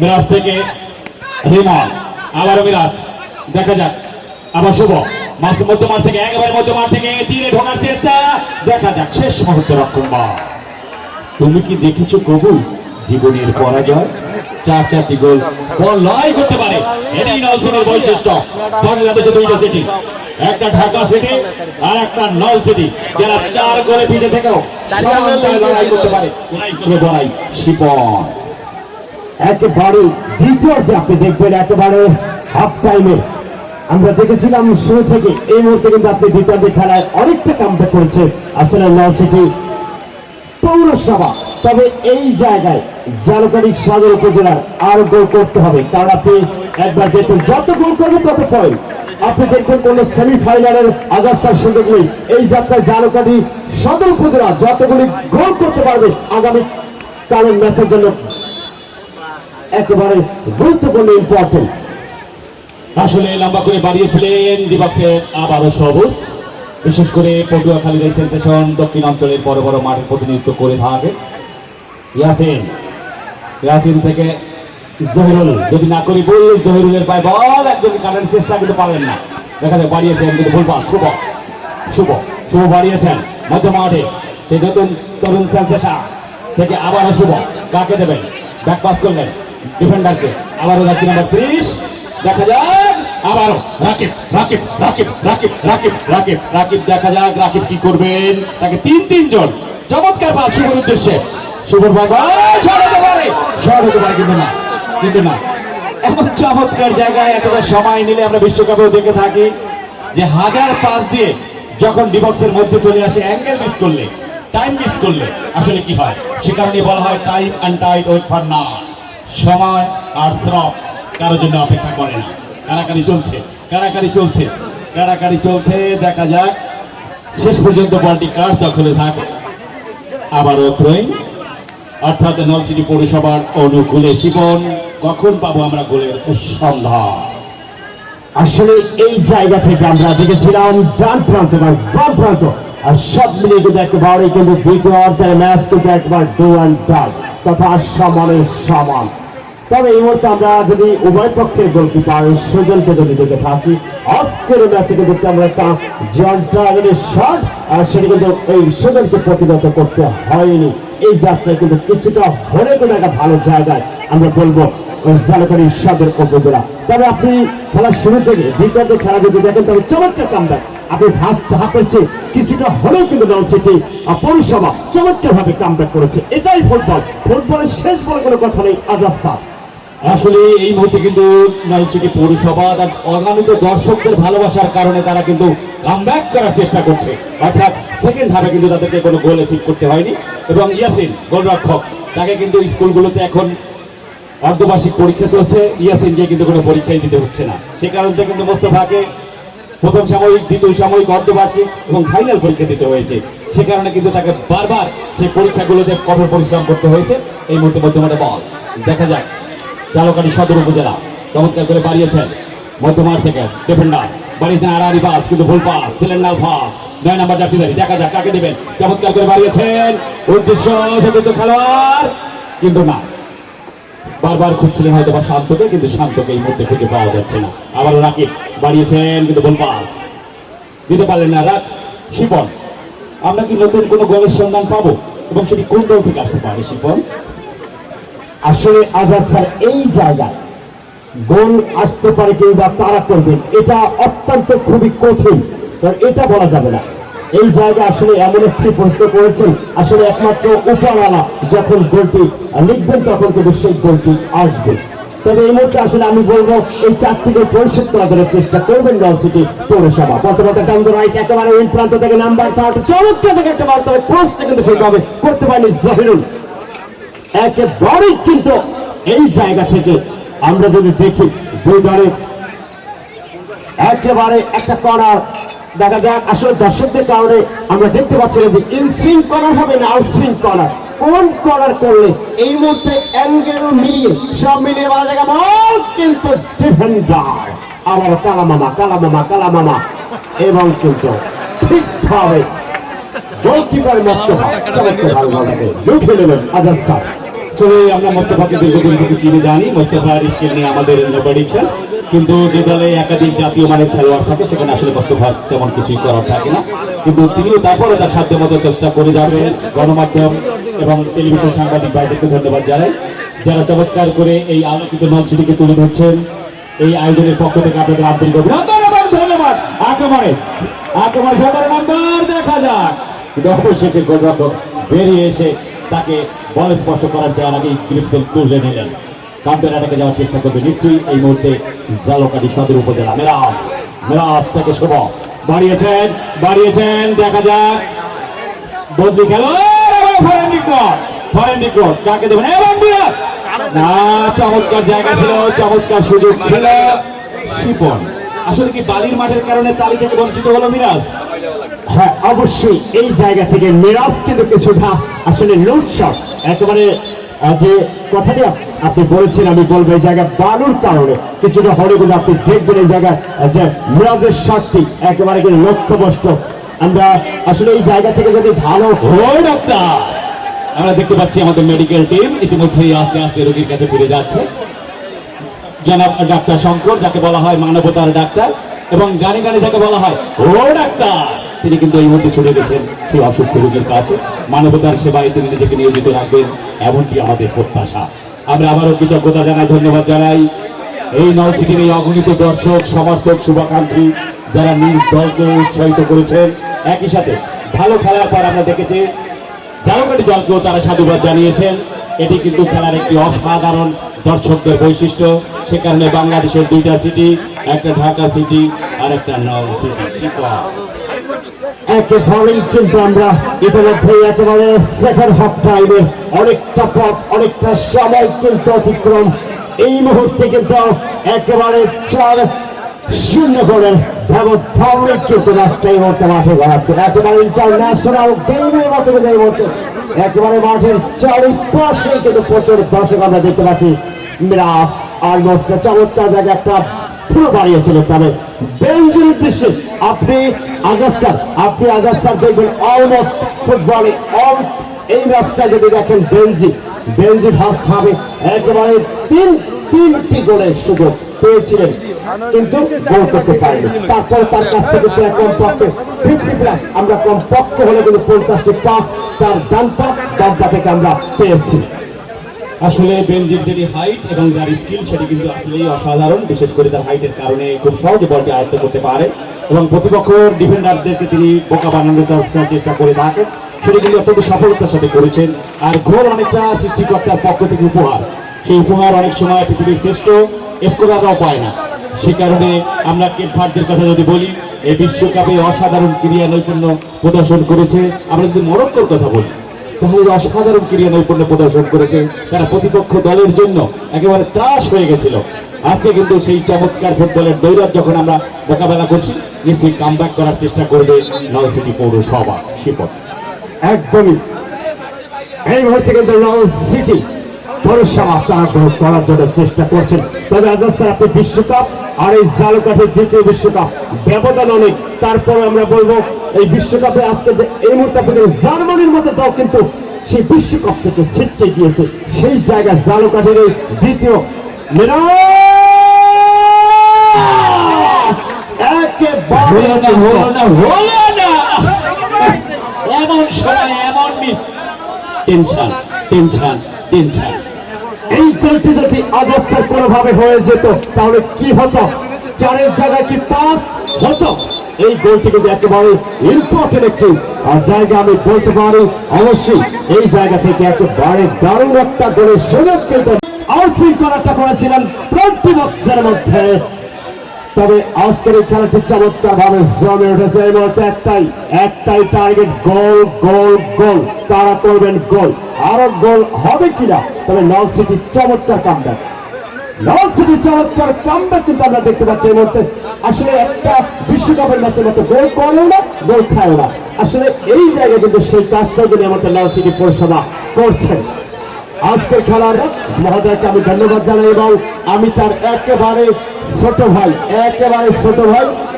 মেরাজ থেকে রিমন, আবারও মিরাজ, দেখা যাক আবার শুভ মধ্যমাঠ থেকে একেবারে মধ্যমাঠ থেকে চিরে ঢোকার চেষ্টা, দেখা যাক শেষ মুহূর্তে রক্ষণ বা। তুমি কি দেখেছো কবু জীবনের পরাজয়? 4-4টি গোল বল লড়াই করতে পারে, এটাই নলছিটির বৈশিষ্ট্য। বাংলাদেশে 2টা সিটি, একটা ঢাকা সিটি আর একটা নলছিটি, যারা 4 গোলে পিছিয়ে থেকেও লড়াই করতে পারে। লড়াই শিপন একেবারে দ্বিতীয়তে আপনি দেখবেন একেবারে হাফ টাইমে আমরা দেখেছিলাম শুরু থেকে এই মুহূর্তে কিন্তু আপনি দ্বিতীয় খেলায় অনেকটা কামব্যাক করেছে আসলে নলছিটি পৌরসভা, তবে এই জায়গায় ঝালকাঠি সদর উপজেলার আর গোল করতে হবে, কারণ আপনি একবার দেখুন যত গোল করবে তত পয়েন্ট। আপনি দেখবেন কোন সেমিফাইনালের আগাছার সুযোগ নেই, এই যাত্রায় ঝালকাঠি সদর উপজেলা যতগুলি গোল করতে পারবে আগামী কারণ ম্যাচের জন্য একেবারে গুরুত্বপূর্ণ ইম্পর্টেন্ট। আসলে লম্বা করে বাড়িয়েছিলেন দিবাক্সের আবারও সবুজ, বিশেষ করে পটুয়াখালীর এই সেন্সেশন দক্ষিণ অঞ্চলের বড় বড় মাঠের প্রতিনিধিত্ব করে থাকে। ইয়াসিন থেকে জহিরুল, যদি না করি বল জহিরুলের পায়ে বল একদম কাটার চেষ্টা কিন্তু পারলেন না, দেখা যায় বাড়িয়েছেন কিন্তু ভুল পাস। শুভ বাড়িয়েছেন মধ্য মাঠে, সেই নতুন তরুণ সেন্সেশন থেকে আবারও শুভ, কাকে দেবেন, ব্যাক পাস করলেন ডিফেন্ডারকে, আবারও যাচ্ছি নাম্বার 30, দেখা যাক আবারও রাকিব দেখা যাক রাকিব কি করবেন, তাকে 3 জন চমৎকার পাস শুভর উদ্দেশ্যে, শুভর ভাই শট হতে পারে কিন্তু না এমন চমৎকার জায়গায় এতটা সময় নিলে আমরা বিশ্বকাপেও দেখে থাকি যে 1000 পাস দিয়ে যখন ডিবক্সের মধ্যে চলে আসে অ্যাঙ্গেল মিস করলে, টাইম মিস করলে আসলে কি হয়, সে কারণে বলা হয় time and tight wait for না, সময় আর শ্রম কারোর জন্য অপেক্ষা করে না। কারাকারি চলছে, কারাকারি চলছে, কারাকারি চলছে। দেখা যাক শেষ পর্যন্ত বলটি কার দখলে থাকে। আবারও থ্রোয়িং, অর্থাৎ নলছিটি পৌরসভার অনুকূলে। শিবন, কখন পাবো আমরা গোলের সন্ধান? আসলে এই জায়গা থেকে আমরা দেখেছিলাম ডান প্রান্ত এবং বাম প্রান্ত আর সব মিলিয়ে কিন্তু একেবারে কিন্তু দ্বিতীয় অর্ধের ম্যাচ কিন্তু একবার ডু অ্যান্ড ডাই তথা সমানের সমান। তবে এই মুহূর্তে আমরা যদি উভয় পক্ষের গোলকিপার সুজনকে যদি দেখে থাকি, আজকের ম্যাচে কিন্তু আমরা একটা জন ড্রাগনের শট আর সেটা কিন্তু এই সুজনকে প্রতিহত করতে হয়নি। এই যাত্রায় কিন্তু কিছুটা হলে কিন্তু একটা ভালো জায়গায় আমরা বলবো জালকাঠি সদর উপজেলা। তবে আপনি খেলার শুরু থেকে দ্বিতীয় খেলা যদি দেখেন তবে চমৎকার কামব্যাক। আপনি ফার্স্ট হাফের চেয়ে কিছুটা হলেও কিন্তু নলছিটি পৌরসভা চমৎকার ভাবে কামব্যাক করেছে। এটাই ফুটবল, ফুটবলের শেষ বলে কোনো কথা নেই। আজাদ স্যার, আসলে এই মুহূর্তে কিন্তু নলছিটি পৌরসভা তার অগণিত দর্শকদের ভালোবাসার কারণে তারা কিন্তু কামব্যাক করার চেষ্টা করছে। অর্থাৎ সেকেন্ড হাফে কিন্তু তাদেরকে কোনো গোল এসিভ করতে হয়নি। এবং ইয়াসিন গোলরক্ষক, তাকে কিন্তু স্কুলগুলোতে এখন অর্ধবার্ষিক পরীক্ষা চলছে, ইয়াসিনকে কিন্তু কোনো পরীক্ষাই দিতে হচ্ছে না। সে কারণ থেকে কিন্তু মোস্তফাকে প্রথম সাময়িক, দ্বিতীয় সাময়িক, অর্ধবার্ষিক এবং ফাইনাল পরীক্ষা দিতে হয়েছে। সে কারণে কিন্তু তাকে বারবার সেই পরীক্ষাগুলোতে কঠোর পরিশ্রম করতে হয়েছে। এই মুহূর্তে মধ্যমাঠে বল দেখা যাক। জালকাঠি সদর উপজেলা চমৎকার করে বাড়িয়েছেন মধ্যমাঠ থেকে ডিফেন্ডার, বাড়িয়েছেন আড়াআড়ি পাস, কিন্তু ভুল পাস, সিলেন্ডার পাস। 9 নম্বর জার্সিধারী, দেখা যাক কাকে দেবেন। চমৎকার করে বাড়িয়েছেন, উদ্দেশ্য সতীর্থ খেলোয়াড়, কিন্তু না, বারবার খুঁজছিলেন হয়তো বা শান্তকে, কিন্তু শান্তকে এই মুহূর্তে খুঁজে পাওয়া যাচ্ছে না। আবারও রাকিব বাড়িয়েছেন, কিন্তু ভুল পাস, দিতে পারলেন না শিপন। আমরা কি নতুন কোনো গোলের সন্ধান পাবো এবং সেটি কোন দল থেকে আসতে পারে? শিপন, আসলে আজাদ স্যার এই জায়গায় গোল আসতে পারে কিংবা তারা করবেন এটা অত্যন্ত খুবই কঠিন, কারণ এটা বলা যাবে না। এই জায়গায় আসলে এমন একটি প্রশ্ন করেছেন, আসলে একমাত্র উপরওয়ালা যখন গোলটি লিখবেন তখন কিন্তু সেই গোলটি আসবে। তবে এই মুহূর্তে আসলে আমি বলবো এই চারটিকে পরিশোধ করার জন্য চেষ্টা করবেন নলছিটি পৌরসভা। বর্তমানে রাইট একেবারে ওই প্রান্ত থেকে নাম্বার চমৎকার থেকে একটা বার, তবে ক্রসটা কিন্তু ঠিক হবে করতে পারেনি জহিরুল। একেবারেই কিন্তু এই জায়গা থেকে আমরা যদি দেখি দুই দলের একেবারে একটা কর্নার দেখা যাক। আসলে দর্শকদের কারণে আমরা দেখতে পাচ্ছি না যে ইনসুইং কর্নার হবে না আউটসুইং কর্নার, কোন কর্নার করলে এই মুহূর্তে অ্যাঙ্গেল মিলিয়ে সব মিলিয়ে বলা জায়গা বল, কিন্তু ডিফেন্ডার আবার কালামামা কালামামা কালামামা এবং কিন্তু ঠিকভাবে গোলকিপার মোস্তফা চমৎকার ভালো বলটাকে লুঠে নেবেন আজাদ স্যার। আসলে আমরা মোস্তফাকে দীর্ঘদিন থেকে চিনে জানি, মোস্তফার স্কিল নিয়ে আমাদের প্রেডিকশন, কিন্তু যে দলে একাধিক জাতীয় মানের খেলোয়াড় থাকে সেখানে আসলে মোস্তফার তেমন কিছুই করার থাকে না। কিন্তু তিনি তারপরে তার সাধ্য মতো চেষ্টা করে যাবেন। গণমাধ্যম এবং টেলিভিশন সাংবাদিক ভাইদেরকে ধন্যবাদ জানাই, যারা চমৎকার করে এই আলোকিত নলছিটিকে তুলে ধরছেন। এই আয়োজনের পক্ষ থেকে আপনাদের আন্তরিক অভিনন্দন এবং ধন্যবাদ। আক্রমণে 17 নম্বর দেখা যাক, কিন্তু অবশেষে গোলরক্ষক বেরিয়ে এসে তাকে বল স্পর্শ করার দেওয়ার আগেই গ্রিপসেল তুলে নিলেন। কাম্পেরাটাকে যাওয়ার চেষ্টা করবে নিশ্চয়ই এই মুহূর্তে জালকাঠি সদর উপজেলা। মেরাজ থেকে শুভ বাড়িয়েছেন, দেখা যাক বদলি খেলোয়াড় ফরেন নিকট কাকে দেবেন এবং না, চমৎকার জায়গা ছিল, চমৎকার সুযোগ ছিল শিপন। আসলে কি বালির মাঠের কারণে তালি থেকে বঞ্চিত হলো মিরাজ? হ্যাঁ অবশ্যই এই জায়গা থেকে মিরাজ কিন্তু কিছুটা আসলে লুজ শট, একেবারে যে কথাটি আপনি বলেছেন আমি বলবো এই জায়গায় বালুর কারণে কিছুটা হলে কিন্তু আপনি দেখবেন এই জায়গায় যে মিরাজের শটটি একেবারে কিন্তু লক্ষ্যভ্রষ্ট। আমরা আসলে এই জায়গা থেকে যদি ভালো হয় ডাক্তার, আমরা দেখতে পাচ্ছি আমাদের মেডিকেল টিম ইতিমধ্যেই আস্তে আস্তে রোগীর কাছে ফিরে যাচ্ছে। জনাব ডাক্তার শঙ্কর, যাকে বলা হয় মানবতার ডাক্তার, এবং গানে গানে যাকে বলা হয় ও ডাক্তার, তিনি কিন্তু এই মুহূর্তে ছুটে গেছেন সেই অসুস্থ রোগীর কাছে। মানবতার সেবায় তিনি নিজেকে নিয়োজিত রাখবেন, এমনটি আমাদের প্রত্যাশা। আমরা আবারও কৃতজ্ঞতা জানাই, ধন্যবাদ জানাই এই নলছিটির এই অগণিত দর্শক, সমর্থক, শুভাকাঙ্ক্ষী যারা নিজ দলকে উৎসাহিত করেছেন। একই সাথে ভালো খেলার পর আমরা দেখেছি জালকাঠি দলকেও তারা সাধুবাদ জানিয়েছেন। এটি কিন্তু খেলার একটি অসাধারণ দর্শকদের বৈশিষ্ট্য। সে কারণে বাংলাদেশের 2টা সিটি, একটা ঢাকা সিটি আর একটা নলছিটি। একেবারেই কিন্তু আমরা ইতিমধ্যে একেবারে সেকেন্ড হাফ টাইমের অনেকটা পথ অনেকটা সময় কিন্তু অতিক্রম এই মুহূর্তে কিন্তু একেবারে 4-0 গোলের ব্যবধানে কিন্তু রাষ্ট্র এই মুহূর্তে মাঠে গড়াচ্ছে। একেবারে ইন্টারন্যাশনাল গেমের মতো কিন্তু এই মুহূর্তে একেবারে মাঠের চারিপাশে কিন্তু প্রচুর দর্শক আমরা দেখতে পাচ্ছি। মিরাজ অলমোস্ট চমৎকার জায়গায় একটা থ্রো বাড়িয়েছিল, তবে বেনজির উদ্দেশ্যে আপনি আজাদ স্যার দেখবেন অলমোস্ট ফুটবলে এই রাস্তায় যদি দেখেন বেনজি ফার্স্ট হবে একেবারে তিনটি গোলের সুযোগ পেয়েছিলেন কিন্তু গোল করতে পারেনি। তারপরে তার কাছ থেকে কমপক্ষে 50+ আমরা কমপক্ষে হলে কিন্তু 50টি পাস তার ডান পা থেকে আমরা পেয়েছি। আসলে বেনজির যে হাইট এবং যার স্কিল সেটি কিন্তু আসলেই অসাধারণ, বিশেষ করে তার হাইটের কারণে খুব সহজে বলটি আয়ত্ত করতে পারে এবং প্রতিপক্ষ ডিফেন্ডারদেরকে তিনি বোকা বানানোর চেষ্টা করে থাকেন, সেটি কিন্তু অত্যন্ত সফলতার সাথে করেছেন। আর গোল অনেকটা সৃষ্টিকর্তার পক্ষ থেকে উপহার, সেই উপহার অনেক সময় পৃথিবীর শ্রেষ্ঠ স্কোরাররাও পায় না। সে কারণে আমরা কেপ ভার্দের কথা যদি বলি, এই বিশ্বকাপে অসাধারণ ক্রীড়া নৈপুণ্য প্রদর্শন করেছে। আমরা যদি মরক্কোর কথা বলি তাহলে অসাধারণ ক্রীড়া নৈপুণ্য প্রদর্শন করেছে, তারা প্রতিপক্ষ দলের জন্য একেবারে ত্রাস হয়ে গেছিল। আজকে কিন্তু সেই চমৎকার ফুটবলের দৌড়াত যখন আমরা মোকাবেলা করছি, নিশ্চয়ই কামব্যাক করার চেষ্টা করবে নলছিটি পৌরসভা শিপট। একদমই এই মুহূর্তে কিন্তু নলছিটি পৌরসভা তারা গ্রহণ করার জন্য চেষ্টা করছেন। তবে আজাদ স্যার, আপনি বিশ্বকাপ আর এই জালুকাঠির দ্বিতীয় বিশ্বকাপ ব্যবধান অনেক, তারপরে আমরা বলবো এই বিশ্বকাপে আজকে এই মুহূর্তে আপনাদের জার্মানির মতো দল কিন্তু সেই বিশ্বকাপ থেকে ছিটকে গিয়েছে। সেই জায়গায় জালুকাঠির এই দ্বিতীয় এমন সময় এমন মিস, টেনশন। এই গোলটি যদি আজাদ স্যার কোনোভাবে হয়ে যেত তাহলে কি হতো? 4-এর জায়গায় কি 5 হতো? এই গোলটি কিন্তু একেবারে ইম্পর্টেন্ট একটি জায়গা আমি বলতে পারি। অবশ্যই এই জায়গা থেকে একেবারে দারুণ একটা গোলের সুযোগ কিন্তু আউটশৃঙ্খলাটা করেছিলেন প্রতিপক্ষের মধ্যে। তবে আজকের এই খেলাটি চমৎকার ভাবে জমে উঠেছে। এই মুহূর্তে একটাই টার্গেট, গোল। কারা করবেন গোল? আরো গোল হবে কিনা? তবে নলছিটি চমৎকার কামব্যাক কিন্তু আমরা দেখতে পাচ্ছি এই মুহূর্তে। আসলে একটা বিশ্বকাপের ম্যাচের মতো গোল করেও না, গোল খায়ও না। আসলে এই জায়গায় কিন্তু সেই কাজটাও কিন্তু আমাদের নলছিটি পৌরসভা করছেন। আজকের খেলার মহোদয়কে আমি ধন্যবাদ জানাই এবং আমি তার একেবারে ছোট ভাই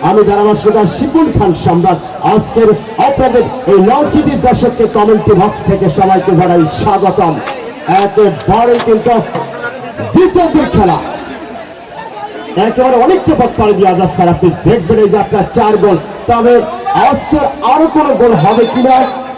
আমি ধারাভাষ্যকার শিপুল খান সম্রাট আজকের আপনাদের এই নলছিটির দর্শককে কমেন্ট্রি বক্স থেকে সবাইকে জানাই স্বাগতম। একেবারে কিন্তু দ্বিতীয় দিন খেলা একেবারে অনেকটা পথ পাড়ি দিয়ে আজাদ স্যার আপনি দেখবেন এই যাত্রা 4 গোল। তবে আজকের আরো কোনো গোল হবে কিনা,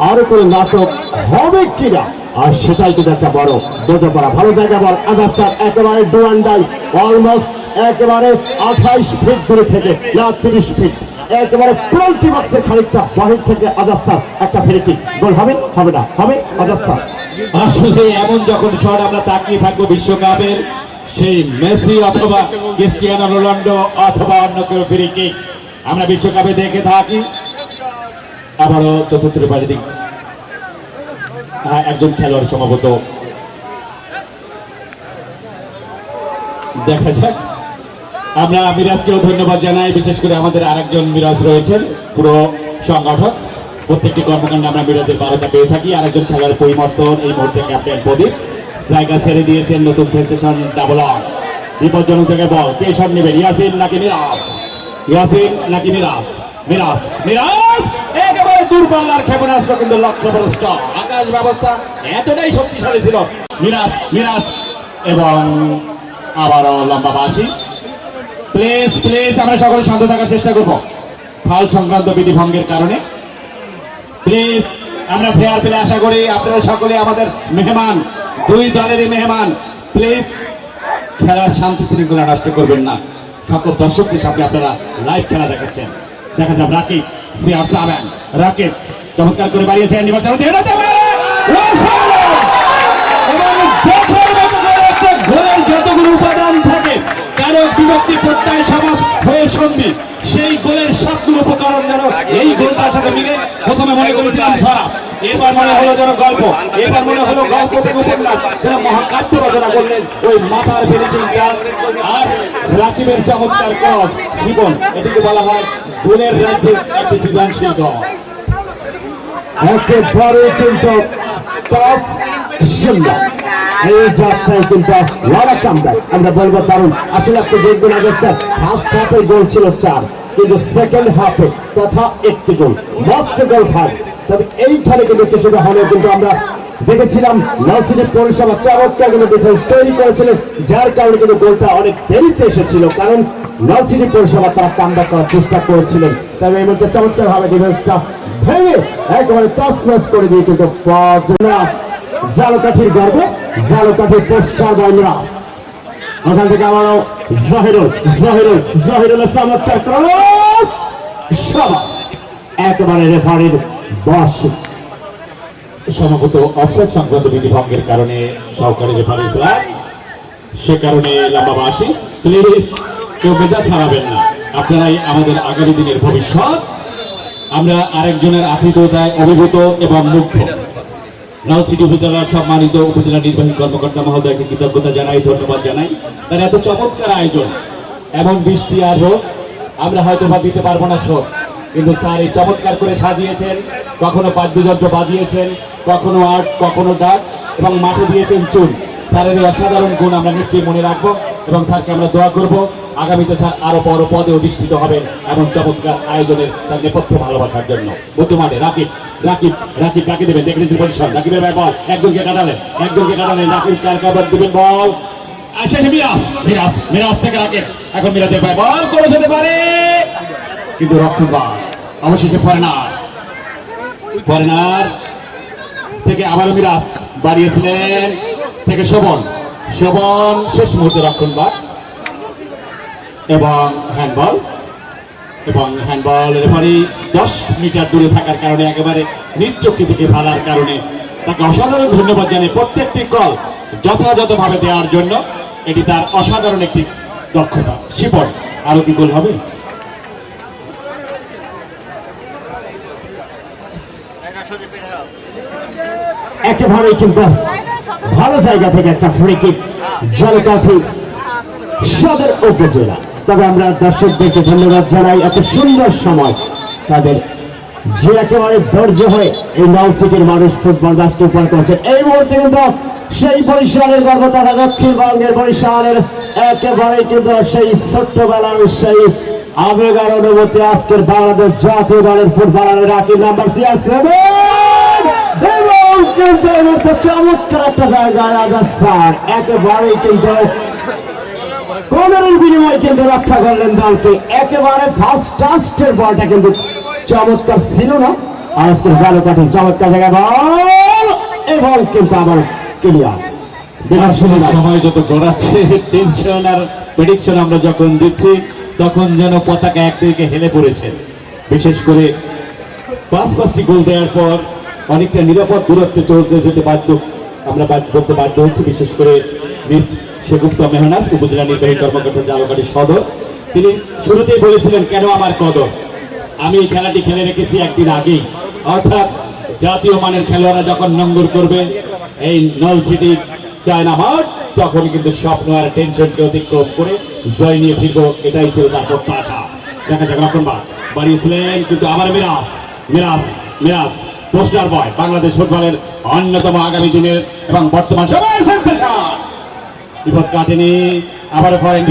আরো কোনো নাটক হবে কিনা, আর সেটাই কিন্তু একটা বড় বোঝাপড়া। ভালো জায়গা বল আজাদ স্যার একেবারে ডু অ্যান্ড ডাই, অলমোস্ট একেবারে 28 ফিট দূরে থেকে না 30 ফিট একেবারে পেনাল্টি বক্সের খানিকটা বাহির থেকে আজাদ স্যার একটা ফ্রি কিক। গোল হবে না হবে আজাদ স্যার। আসলে এমন যখন শট আমরা তাকিয়ে থাকবো বিশ্বকাপের সেই মেসি অথবা ক্রিস্টিয়ানো রোনাল্ডো অথবা অন্য কেউ ফ্রি কিক আমরা বিশ্বকাপে দেখে থাকি। আবারও চতুর্থ বাড়ি দিক একজন খেলোয়াড় সম্ভবত দেখা যাক। আমরা মিরাজকেও ধন্যবাদ জানাই, বিশেষ করে আমাদের আরেকজন মিরাজ রয়েছেন পুরো সংগঠক। প্রত্যেকটি কর্মকাণ্ডে আমরা মিরাজের 12টা পেয়ে থাকি। আরেকজন খেলার পরিবর্তন এই মুহূর্তে ক্যাপ্টেন প্রদীপ জায়গা ছেড়ে দিয়েছেন নতুন সেন্সেশন ডাবল অন। বিপজ্জনক জায়গায় বল কে শট নেবেন? ইয়াসিন নাকি মিরাজ একেবারে দূরপাল্লার ক্ষেপণাস্ত্র কিন্তু লক্ষ্যভ্রষ্ট। আকাশ ব্যবস্থা এতটাই শক্তিশালী ছিল। মিরাজ এবং আবারও লম্বা বাসি। প্লেস আমরা সকলে শান্ত থাকার চেষ্টা করবো ফাউল সংক্রান্ত বিধি ভঙ্গের কারণে। প্লিজ আমরা ফেয়ার প্লে আশা করি। আপনারা সকলে আমাদের মেহমান, দুই দলেরই মেহমান। প্লিজ খেলার শান্তি শৃঙ্খলা নষ্ট করবেন না। সকল দর্শকদের সাথে আপনারা লাইভ খেলা দেখাচ্ছেন। দেখা যাক রাকিব চমৎকার করে বাড়িয়েছেন। গোলের যতগুলো উপাদান থাকে কারো বিভক্তি প্রত্যয় সমাজ হয়ে সন্ধি, সেই গোলের সবগুলো উপকরণ যেন এই গোলটার সাথে মিলে। প্রথমে মনে করেছিলাম ছড়া, এবার মনে হলো যেন গল্প, এবার মনে হলো গল্প থেকে উপন্যাস, যেন মহাকাব্য বিবেচনা করলেন ওই মাথার ফিনিশিংটা, আর রাকিবের চমৎকার ক্রস জীবন, এটিকে বলা হয় গোলের রাজ্যের একটি সৃজনশীল দল। একেবারে কিন্তু টচ সুন্দর এই যাত্রায় কিন্তু ওয়ারা কামব্যাক আমরা বলবো দারুণ। আসলে আপনি দেখবেন আগে ফার্স্ট হাফে গোল ছিল 4, কিন্তু সেকেন্ড হাফে তথা একটি গোল, মস্ত গোল ভাগ। তবে এইখানে কিন্তু কিছুটা হলেও কিন্তু আমরা দেখেছিলাম নলছিটি পৌরসভা চমৎকার কিন্তু ডিফেন্স তৈরি করেছিলেন, যার কারণে কিন্তু গোলটা অনেক দেরিতে এসেছিল, কারণ নলছিটি পৌরসভা তারা কামব্যাক করার চেষ্টা করেছিলেন। তবে এই মুহূর্তে চমৎকার ভাবে ডিফেন্সটা ভেঙে একেবারে তছনছ করে দিয়ে কিন্তু জালকাঠির গর্বে জালকাঠির পোস্টার বয়রা ওখান থেকে আবারও জহিরুলের চমৎকার ক্রস সবাই একেবারে রেফারির বশ। সম্ভবত অফসাইড সংক্রান্ত বিধি ভঙ্গের কারণে সহকারী রেফারি ফ্ল্যাগ, সে কারণে লম্বা বাসি। প্লিজ কেউ মেজাজ হারাবেন না, আপনারাই আমাদের আগামী দিনের ভবিষ্যৎ। আমরা আরেকজনের আতিথ্যতায় অভিভূত এবং মুগ্ধ। নলছিটি উপজেলার সম্মানিত উপজেলা নির্বাহী কর্মকর্তা মহোদয়কে কৃতজ্ঞতা জানাই, ধন্যবাদ জানাই। তার এত চমৎকার আয়োজন, এমন বৃষ্টি আর রোদ আমরা হয়তো বা দিতে পারবো না সব, কিন্তু স্যার এই চমৎকার করে সাজিয়েছেন, কখনো বাদ্যযন্ত্র বাজিয়েছেন, কখনো আর্ট, কখনো ডাক, এবং মাঠে দিয়েছেন চুন। স্যারের এই অসাধারণ গুণ আমরা নিশ্চয়ই মনে রাখবো এবং স্যারকে আমরা দোয়া করব আগামীতে স্যার আরো বড় পদে অধিষ্ঠিত হবেন এমন চমৎকার আয়োজনের তার নেপথ্য ভালোবাসার জন্য। বর্তমানে রাকিব কাকে দেবেন দেখলেন পজিশন, রাকিবের বল একজনকে কাটালেন, রাকিব চার কাবার দেবেন বল আসে মিরাজ থেকে রাকিব, এখন মিরাজের পায় বল করে যেতে পারে, কিন্তু রক্ষণবাদ অবশেষে ফরেনার থেকে আবারও মিরাজ বাড়িয়েছিলেন, থেকে শোভন শেষ মুহূর্তে রক্ষণবাদ এবং হ্যান্ডবল রেফারি 10 মিটার দূরে থাকার কারণে একেবারে নিজ চোখে থেকে ভালার কারণে তাকে অসাধারণ ধন্যবাদ জানাই প্রত্যেকটি কল যথাযথভাবে দেওয়ার জন্য। এটি তার অসাধারণ একটি দক্ষতা। শিপন আরো কি গোল হবে? একেবারে কিন্তু ভালো জায়গা থেকে একটা ফ্রি কিক জলকাঠি সদর উপজেলা। তবে আমরা দর্শকদেরকে ধন্যবাদ জানাই এত সুন্দর সময় তাদের, যে একেবারে ধৈর্য হয়ে এই নলছিটির মানুষ ফুটবল ম্যাচটি উপহার করেছে। এই মুহূর্তে কিন্তু সেই বরিশালের গর্ব তথা দক্ষিণবঙ্গের বরিশালের একেবারে কিন্তু সেই ছোট্টবেলার সেই আবেগার অনুভূতি আজকের বাংলাদেশ জাতীয় দলের ফুটবলারের রাকিব নাম্বার 7 এবং কিন্তু এই মুহূর্তে চমৎকার একটা জায়গায় আজাদ একেবারে কিন্তু কর্নারের বিনিময়ে কিন্তু রক্ষা করলেন দলকে। একেবারে ফার্স্ট টাস্টের বলটা কিন্তু চমৎকার ছিল না, আজকের জালকাঠির চমৎকার জায়গায় বল এবং কিন্তু আবার ক্লিয়ার। সময় যত গড়াচ্ছে টেনশন আর প্রেডিকশন আমরা যখন দিচ্ছি তখন যেন পতাকা একদিকে হেলে পড়েছে। বিশেষ করে 5টি গোল দেওয়ার পর অনেকটা নিরাপদ দূরত্বে চলতে যেতে আমরা করতে বাধ্য হচ্ছি। বিশেষ করে মিস শেখুপ্তা মেহনাজ উপজেলা নির্বাহী কর্মকর্তা জালকাঠি সদর, তিনি শুরুতেই বলেছিলেন কেন আমার কদর, আমি এই খেলাটি খেলে রেখেছি একদিন আগেই, অর্থাৎ জাতীয় মানের খেলোয়াড়রা যখন নম্বর করবে এই নলছিটি চায়না মাঠ, তখন কিন্তু স্বপ্ন আর টেনশনকে অতিক্রম করে জয় নিয়ে ফিরবো, এটাই ছিল তার প্রত্যাশা। দেখা যাক রক্ষণবাদ বাড়িয়েছিলেন, কিন্তু আবার মিরাজ পোস্টার বয় বাংলাদেশ ফুটবলের অন্যতম আগামী দিনের এবং বর্তমান সবাই সেন্সেশন। বিপদ কাটেনি, আবার ফরেন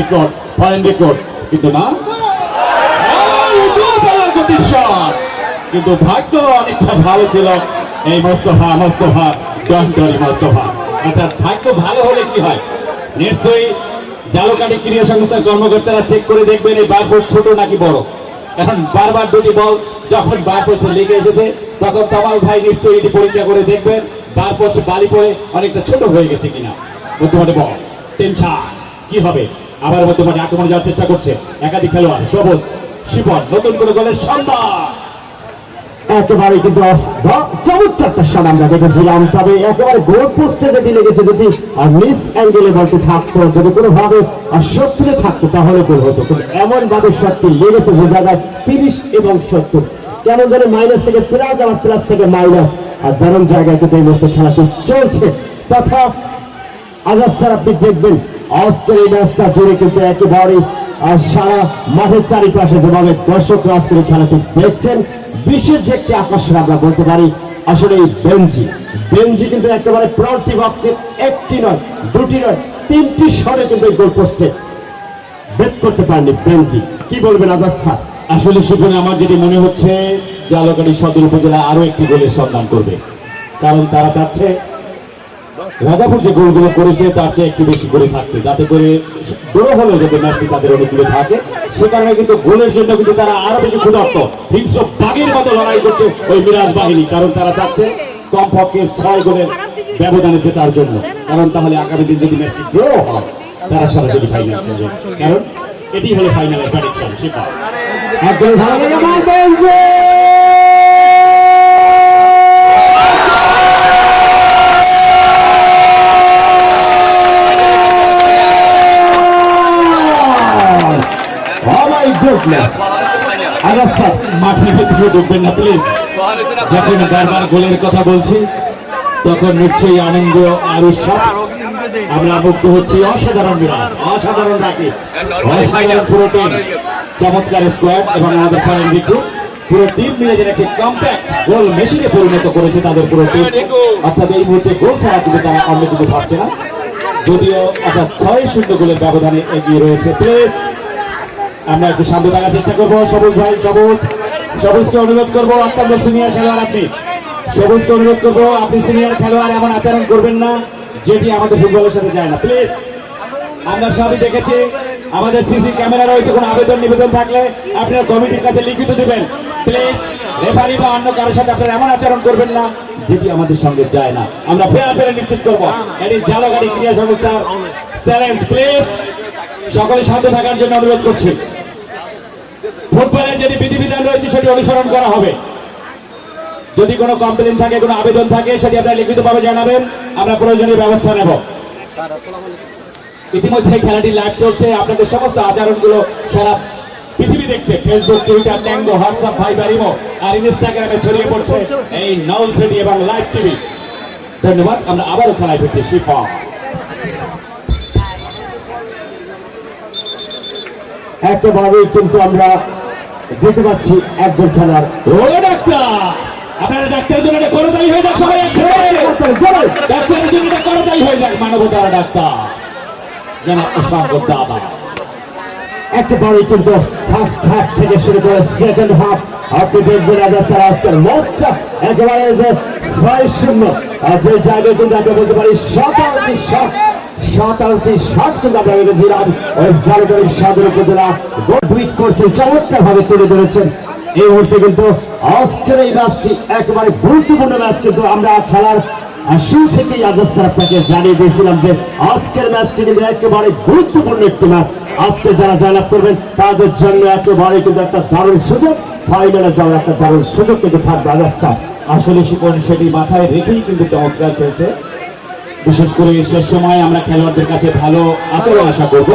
রেকর্ড কিন্তু না, কিন্তু ভাগ্য অনেকটা ভালো ছিল এই মোস্তফা অর্থাৎ ভাগ্য ভালো হলে কি হয়, নিশ্চয়ই জালকাঠি ক্রীড়া সংস্থার কর্মকর্তারা চেক করে দেখবেন এই বারপোস্ট ছোট নাকি বড়, কারণ বারবার দুটি বল যখন বারপোস্টে লেগে এসেছে তখন তামাল ভাই নিশ্চয়ই এটি পরীক্ষা করে দেখবেন বারপোস্টে বালি পড়ে অনেকটা ছোট হয়ে গেছে কিনা। বর্তমানে বল টেনশন কি হবে, আবার বর্তমানে আক্রমণ যাওয়ার চেষ্টা করছে একাধিক খেলোয়াড়, সবুজ শিপন নতুন করে গোলের সন্ধান। একেবারে কিন্তু চমৎকার একটা শট আমরা দেখেছিলাম, তবে একেবারে গোল পোস্টে যদি লেগেছে, যদি মিস অ্যাঙ্গেলে বলতে থাকতো, যদি কোনোভাবে শত্রুতে থাকতো তাহলে গোল হতো, কিন্তু এমন ভাবে শটটি লেগেছে বোঝা যায় 30 এবং 70 কেমন যেন মাইনাস থেকে প্লাস আবার প্লাস থেকে মাইনাস, আর দারুণ জায়গায় কিন্তু এই মুহূর্তে খেলাটি চলছে। তথা আজাদ স্যার আপনি দেখবেন আজকের এই ম্যাচটা জুড়ে কিন্তু একেবারে সারা মাঠের চারিপাশে যেভাবে দর্শকরা আজকের এই খেলাটি দেখছেন, বিশেষ যে একটি আকর্ষণ আমরা বলতে পারি আসলে এই বেঞ্জি কিন্তু একেবারে প্রান্তিক বক্সে একটি নয়, দুটি নয়, তিনটি শটে কিন্তু এই গোল পোস্টে বেট করতে পারেনি বেঞ্জি। কি বলবেন আজাদ স্যার? আসলে সেখানে আমার যেটি মনে হচ্ছে জালকাঠি সদর উপজেলা আরো একটি গোলের সন্ধান করবে, কারণ তারা চাচ্ছে রাজাপুর যে গোলগুলো করেছে তার চেয়ে একটু বেশি করে থাকতে, যাতে করে বড় হলেও যাতে ম্যাচটি তাদের অনুকূলে থাকে। সে কারণে কিন্তু গোলের জন্য কিন্তু তারা আরো বেশি ক্ষুধার্ত, হিংস্র বাঘের মতো লড়াই করছে ওই মিরাজ বাহিনী, কারণ তারা চাচ্ছে কমপক্ষে 6 গোলের ব্যবধানে জেতার জন্য। কারণ তাহলে আগামী দিন যদি ম্যাচটি ড্র হয় তারা সরাসরি ফাইনাল খেলবে, কারণ এটি হলো ফাইনালের প্রেডিকশন। সেটা একদম ভালো লাগে আমার বেঞ্জি। আজাদ স্যার মাঠের ভিতরে ঢুকবেন না প্লিজ। যখন বারবার গোলের কথা বলছি তখন নিশ্চয়ই আনন্দ আর উৎসব, আমরা মুক্ত হচ্ছি। অসাধারণ বিরাট, অসাধারণ রাকিব, অসাধারণ পুরো টিম, চমৎকার স্কোয়াড এবং আমাদের ফরেন রিক্রুট পুরো টিম মিলে যেন একটি কম্প্যাক্ট গোল মেশিনে পরিণত করেছে তাদের পুরো টিম। অর্থাৎ এই মুহূর্তে গোল ছাড়া কিন্তু তারা অন্য কিছু ভাবছে না, যদিও অর্থাৎ 6-0 গোলের ব্যবধানে এগিয়ে রয়েছে। প্লিজ আমরা একটু শান্ত থাকার চেষ্টা করবো। সবুজ ভাই, সবুজকে অনুরোধ করবো, অত্যন্ত সিনিয়র খেলোয়াড় আপনি, সবুজকে অনুরোধ করবো আপনি সিনিয়র খেলোয়াড়, এমন আচরণ করবেন না যেটি আমাদের ফুটবলের সাথে যায় না। প্লিজ, আমরা সবই দেখেছি, আমাদের সিসি ক্যামেরা রয়েছে, কোনো আবেদন নিবেদন থাকলে আপনার কমিটির কাছে লিখিত দিবেন। প্লিজ রেফারি বা অন্য কারোর সাথে আপনারা এমন আচরণ করবেন না যেটি আমাদের সঙ্গে যায় না। আমরা ফেয়ার প্লে নিশ্চিত করবো, এটি জালকাঠি ক্রীড়া সংস্থার চ্যালেঞ্জ। প্লিজ সকলে শান্ত থাকার জন্য অনুরোধ করছি। ফুটবলের যেটি বিধিবিধান রয়েছে সেটি অনুসরণ করা হবে। যদি কোনো কমপ্লেন থাকে, কোনো আবেদন থাকে, সেটি আপনারা লিখিতভাবে জানাবেন, আমরা প্রয়োজনীয় ব্যবস্থা নেব। ইতিমধ্যে খেলাটি লাইভ চলছে, আপনাদের সমস্ত আচরণগুলো সারা পৃথিবী দেখছে। Facebook, Twitter, Tango, WhatsApp, Viber, imo আর ইনস্টাগ্রামে ছড়িয়ে পড়ছে এই নল সিটি এবং লাইভ টিভি। ধন্যবাদ। আমরা আবারও খেলায় ফিরছি। শিফা একেবারেই কিন্তু আমরা দেখতে পাচ্ছি একজন খেলার ও ডাক্তার, আপনারা ডাক্তারের জন্য এটা করতালি হয়ে যাক, সবাই আছে ডাক্তারের জন্য এটা করতালি হয়ে যাক। মানবতার ডাক্তার যেন অসংখ্য দাদা। একেবারেই কিন্তু ফার্স্ট হাফ থেকে শুরু করে সেকেন্ড হাফ আপনি দেখবেন আজকের আজকের ম্যাচটা একেবারে যে 6-0 যে জায়গায় কিন্তু আমরা বলতে পারি 17টি শট কিন্তু আমরা দেখেছিলাম ওই জালকাঠি সদর উপজেলা টুইট করছেন, চমৎকার ভাবে তুলে ধরেছেন। এই মুহূর্তে কিন্তু আজকের এই ম্যাচটি একেবারে গুরুত্বপূর্ণ ম্যাচ, কিন্তু আমরা খেলার শুরু থেকেই আজাদ স্যার আপনাকে জানিয়ে দিয়েছিলাম যে আজকের ম্যাচটি কিন্তু একেবারে গুরুত্বপূর্ণ একটি ম্যাচ। আজকে যারা জয়লাভ করবেন তাদের জন্য একেবারে কিন্তু একটা দারুণ সুযোগ, ফাইনালে যাওয়ার একটা দারুণ সুযোগ কিন্তু থাকবে। আজাদ স্যার আসলে শিপন সেটি মাথায় রেখেই কিন্তু চমৎকার খেলছে। বিশেষ করে শেষ সময় আমরা খেলোয়াড়দের কাছে ভালো আচরণ আশা করবো।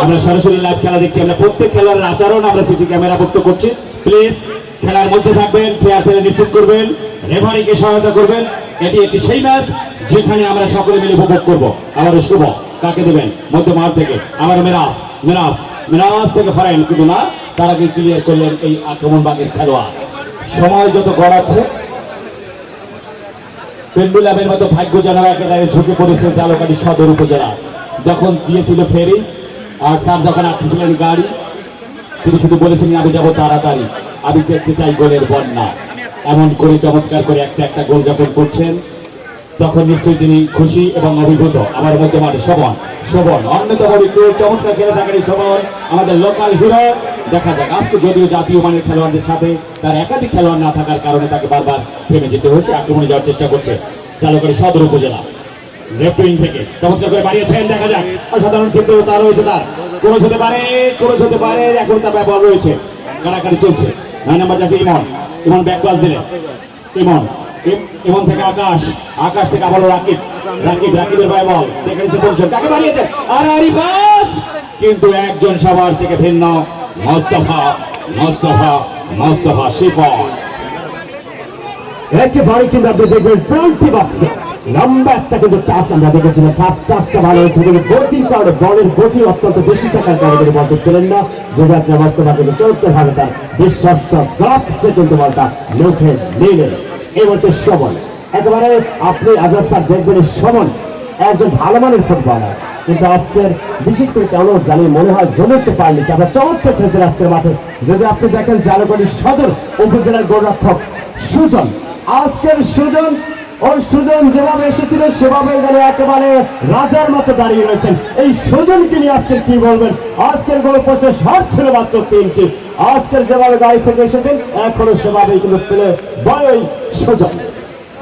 আমরা সরাসরি লাইভ খেলা দেখছি, আমরা প্রত্যেক খেলোয়াড়ের আচরণ আমরা সিসি ক্যামেরা ভুক্ত করছি। প্লিজ খেলার মধ্যে থাকবেন, ফেয়ার প্লে নিশ্চিত করবেন, রেফারিকে সহায়তা করবেন। এটি একটি সেই ম্যাচ যেখানে আমরা সকলে মিলে উপভোগ করবো। আবারও শুভ কাকে দেবেন মধ্য মাঠ থেকে, আবার মেরাজ থেকে ফরাইন, কিন্তু না, তার আগে ক্লিয়ার করলেন এই আক্রমণ বাগের খেলোয়াড়। সময় যত গড়াচ্ছে পেন্ডুলামের মতো ভাগ্য যেন একেবারে ঝুঁকে পড়েছে জালকাঠি সদর উপজেলা। যখন দিয়েছিল ফেরি আর স্যার যখন আসছিলেন গাড়ি, তিনি শুধু বলেছেন আমি যাবো তাড়াতাড়ি, আমি দেখতে চাই গোলের বন্যা। এমন করে চমৎকার করে একটা গোল যাপন করছেন, তখন নিশ্চয়ই তিনি খুশি এবং অভিভূত। আমার মধ্যে মাঠে শোভন অন্যতম চমৎকার খেলে থাকেন এই শোভন, আমাদের লোকাল হিরো। দেখা যাক আজকে যদিও জাতীয় মানের খেলোয়াড়দের সাথে তার একাধিক খেলোয়াড় না থাকার কারণে তাকে বারবার থেমে যেতে হচ্ছে, আক্রমণে যাওয়ার চেষ্টা করছে জালকাঠি সদর উপজেলা। লেফট উইং থেকে চমৎকার করে বাড়িয়েছেন, দেখা যাক অসাধারণ ক্ষেত্র তার রয়েছে, তার ক্রস হতে পারে, এখন তার ব্যবহার রয়েছে, কাড়াকাড়ি চলছে। 9 নম্বর জাতি ইমন ব্যাক পাস দিলেন, ইমন থেকে আকাশ থেকে আবারও রাকিবের ভাই বল দেখেছে পরিষদ, তাকে বাড়িয়েছেন আর পাস, কিন্তু একজন সবার থেকে ভিন্ন, মোস্তফা শিপন। একেবারে কিন্তু আপনি দেখবেন প্রান্তিক বক্সে লম্বা একটা কিন্তু টাচ আমরা দেখেছিলাম, ফার্স্ট টাচটা ভালো হয়েছে কিন্তু গতির কারণে বলের গতি অত্যন্ত বেশি থাকার কারণে তিনি বলতে পেলেন না। যে যাত্রা মোস্তফা কিন্তু চলতে ভাবে তার বিশ্বস্ত গ্লাভসে কিন্তু বলটা মুখে নিলেন। এই মুহূর্তে সমন একেবারে আপনি আজাদ স্যার দেখবেন সমন একজন ভালো মানের ফুটবলার, কিন্তু আজকের বিশেষ করে কেন জানি মনে হয় জমতে পারেনি। আমরা চমৎকার খেলছেন আজকের মাঠে। যদি আপনি দেখেন জালুকাঠি সদর উপজেলার গোলরক্ষক সুজন, আজকের সুজন ওর সুজন যেভাবে এসেছিলেন সেভাবে যেন একেবারে রাজার মতো দাঁড়িয়ে রয়েছেন। এই সুজনকে নিয়ে আজকের কি বলবেন? আজকের গোল পড়ছে শট ছিল মাত্র 3টি। আজকের যেভাবে গাড়ি থেকে এসেছেন এখনো সেভাবেই কিন্তু পেলে বয় সুজন।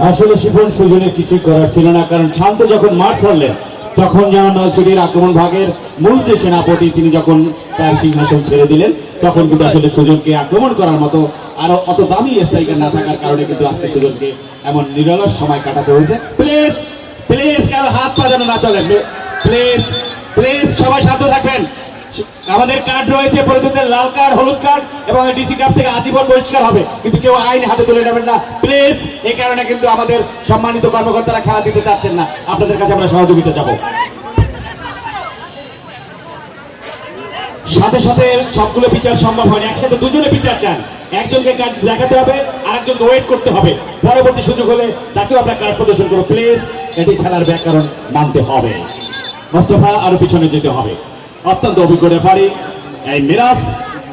আসলে শিফন সুজনের কিছুই করার ছিল না, কারণ শান্ত যখন মাঠ ছাড়লেন তখন যেন নলছিটির আক্রমণ ভাগের মূল যে সেনাপতি তিনি যখন তার সিংহাসন ছেড়ে দিলেন তখন কিন্তু আসলে সুজনকে আক্রমণ করার মতো আরো অত দামি স্ট্রাইকার না থাকার কারণে কিন্তু আজকে সুজনকে এমন নিরলস সময় কাটাতে হয়েছে। প্লিজ প্লিজ কারো হাত পা যেন না চলে, প্লিজ প্লিজ সবাই শান্ত থাকবেন। আমাদের কার্ড রয়েছে পরিচিতদের লাল কার্ড, হলুদ কার্ড এবং ডিসি কাপ থেকে আজীবন বহিষ্কার হবে, কিন্তু কেউ আইন হাতে তুলে নেবেন না প্লিজ। এই কারণে কিন্তু আমাদের সম্মানিত কর্মকর্তারা খেলা দিতে চাচ্ছেন না, আপনাদের কাছে আমরা সহযোগিতা যাব। সাথে সাথে সবগুলো বিচার সম্ভব হয় না, একসাথে দুজনে বিচার চান, একজনকে কার্ড দেখাতে হবে আর একজনকে ওয়েট করতে হবে, পরবর্তী সুযোগ হলে তাকেও আমরা কার্ড প্রদর্শন করবো। প্লিজ এটি খেলার ব্যাকরণ মানতে হবে। মোস্তফা আরো পিছনে যেতে হবে। অত্যন্ত অভিজ্ঞ রেফারি এই মিরাজ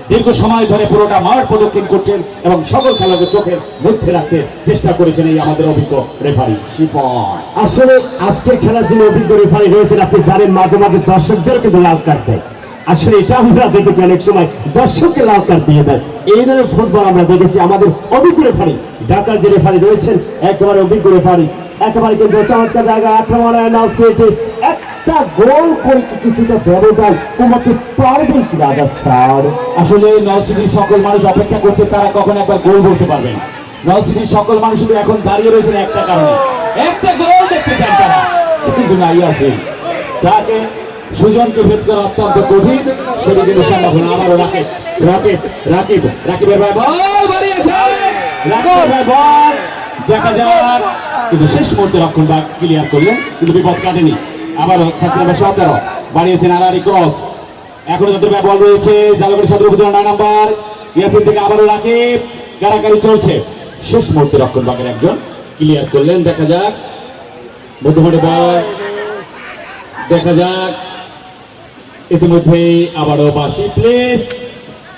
দীর্ঘ সময় ধরে পুরোটা মাঠ প্রদক্ষিণ করছেন এবং সকল খেলাকে চোখের মধ্যে রাখতে চেষ্টা করেছেন এই আমাদের অভিজ্ঞ রেফারি শিপন। আসলে আজকের খেলার যিনি অভিজ্ঞ রেফারি রয়েছেন আপনি জানেন মাঝে মাঝে দর্শকদের কিন্তু লাল কার্ড দেয়। আসলে এটা আমরা দেখেছি অনেক সময় দর্শককে লাল কার্ড দিয়ে দেয়। এই ধরনের ফুটবল আমরা দেখেছি। আমাদের অভিজ্ঞ রেফারি ঢাকার যে রেফারি রয়েছেন একেবারে অভিজ্ঞ রেফারি, একেবারে কিন্তু চমৎকার জায়গায় আক্রমণ একটা গোল করে কিছুটা ব্যবধান কমাতে পারবে কি রাজা স্যার? আসলে নলছিটির সকল মানুষ অপেক্ষা করছে তারা কখন একবার গোল করতে পারবেন। নলছিটির সকল মানুষ শুধু এখন দাঁড়িয়ে রয়েছেন একটা কারণে, একটা গোল দেখতে চান তারা, কিন্তু নাই আছে তাকে সুজনকে ভেদ করা অত্যন্ত কঠিন, সেটি কিন্তু সম্ভব না। আবারও রাকিবের ভাই বল বাড়িয়েছে, রাকিবের ভাই বল দেখা যাক, কিন্তু শেষ মুহূর্তে রক্ষণভাগ ক্লিয়ার করলেন, কিন্তু বিপদ কাটেনি। আবারও 17 বাড়িয়েছেন আরারি ক্রস, এখনো তাদের বল রয়েছে জালুকাঠি সদর উপজেলা 9 নম্বর ইয়াসিন থেকে আবারও রাকিব, কারাকারি চলছে, শেষ মুহূর্তে রক্ষণভাগের একজন ক্লিয়ার করলেন। দেখা যাক মধ্যমাঠে বল, দেখা যাক ইতিমধ্যেই আবারও বাসি। প্লিজ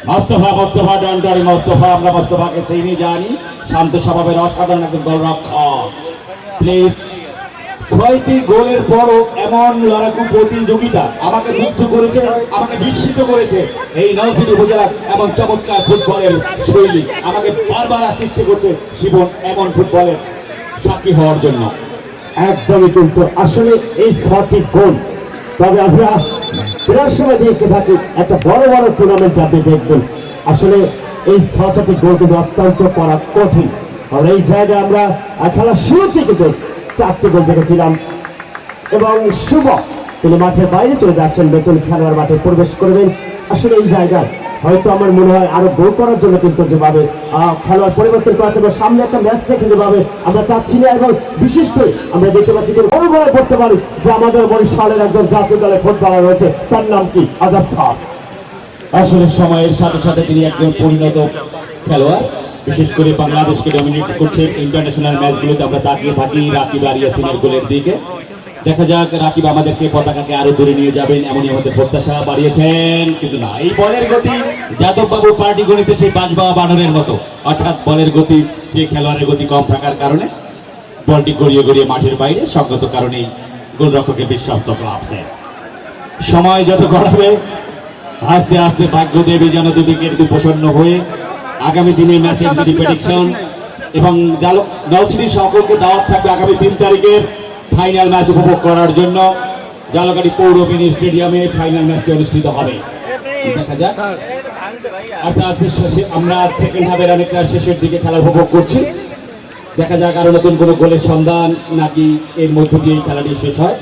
মোস্তফা ডন্ডারি মোস্তফা, আমরা মোস্তফাকে চিনি জানি, শান্ত স্বভাবের অসাধারণ একজন গোলরক্ষক। প্লিজ 6টি গোলের পরও এমন লড়াকু প্রতিযোগিতা আমাকে মুগ্ধ করেছে, আমাকে বিস্মিত করেছে। এই নলছিটি উপজেলার এমন চমৎকার ফুটবলের শৈলী আমাকে বারবার আসক্ত করছে শিবন এমন ফুটবলের সাক্ষী হওয়ার জন্য। একদমই কিন্তু আসলে এই 6টি গোল, তবে আমরা প্রায় সময় দেখতে থাকি একটা বড় বড় টুর্নামেন্ট আপনি দেখবেন আসলে এই 6টি গোল কিন্তু অত্যন্ত করা কঠিন। আর এই জায়গায় আমরা খেলার শুরুতে কিন্তু 4টি গোল দেখেছিলাম এবং শুভ তিনি মাঠের বাইরে চলে যাচ্ছেন, নতুন খেলোয়াড় মাঠে প্রবেশ করবেন। আসলে এই জায়গায় হয়তো আমার মনে হয় আরো গোল করার জন্য কিন্তু যেভাবে খেলোয়াড় পরিবর্তন করা যাবে, সামনে একটা ম্যাচ রেখে যেভাবে আমরা চাচ্ছি না, এবং বিশেষ করে আমরা দেখতে পাচ্ছি বড় করতে পারি যে আমাদের বরিশালের একজন জাতীয় দলের ফুটবলার রয়েছে, তার নাম কি আজাদ স্যার। আসলে সময়ের সাথে সাথে তিনি একজন পরিণত খেলোয়াড়, বিশেষ করে বাংলাদেশকে ডমিনেট করছে ইন্টারন্যাশনাল ম্যাচগুলোতে। আমরা তাকিয়ে থাকি রাকিব আর ইয়াসিনের গোলের দিকে। দেখা যাক রাকিব আমাদেরকে পতাকাকে আরো দূরে নিয়ে যাবেন এমনই আমাদের প্রত্যাশা বাড়িয়েছেন, কিন্তু না, এই বলের গতি যাদব বাবু পার্টি গণিতে সেই বাজবাবা বানরের মতো, অর্থাৎ বলের গতি যে খেলোয়াড়ের গতি কম থাকার কারণে বলটি গড়িয়ে মাঠের বাইরে, সঙ্গত কারণেই গোলরক্ষকের বিশ্বস্ত ক্লাবসে সময় যত গড়াবে আস্তে আস্তে ভাগ্যদেবী যেন দুদিকের প্রসন্ন হয়ে আগামী দিনের ম্যাচের যদি প্রেডিকশন এবং নলছিটির সকলকে দাওয়াত থাকবে আগামী 3 তারিখের ফাইনাল ম্যাচ উপভোগ করার জন্য। জালুকাঠি পৌর মিনি স্টেডিয়ামে ফাইনাল ম্যাচটি অনুষ্ঠিত হবে। দেখা যাক, অর্থাৎ আমরা সেকেন্ড হাফের অনেকটা শেষের দিকে খেলা উপভোগ করছি। দেখা যাক আরো নতুন কোনো গোলের সন্ধান নাকি এর মধ্য দিয়ে খেলাটি শেষ হয়।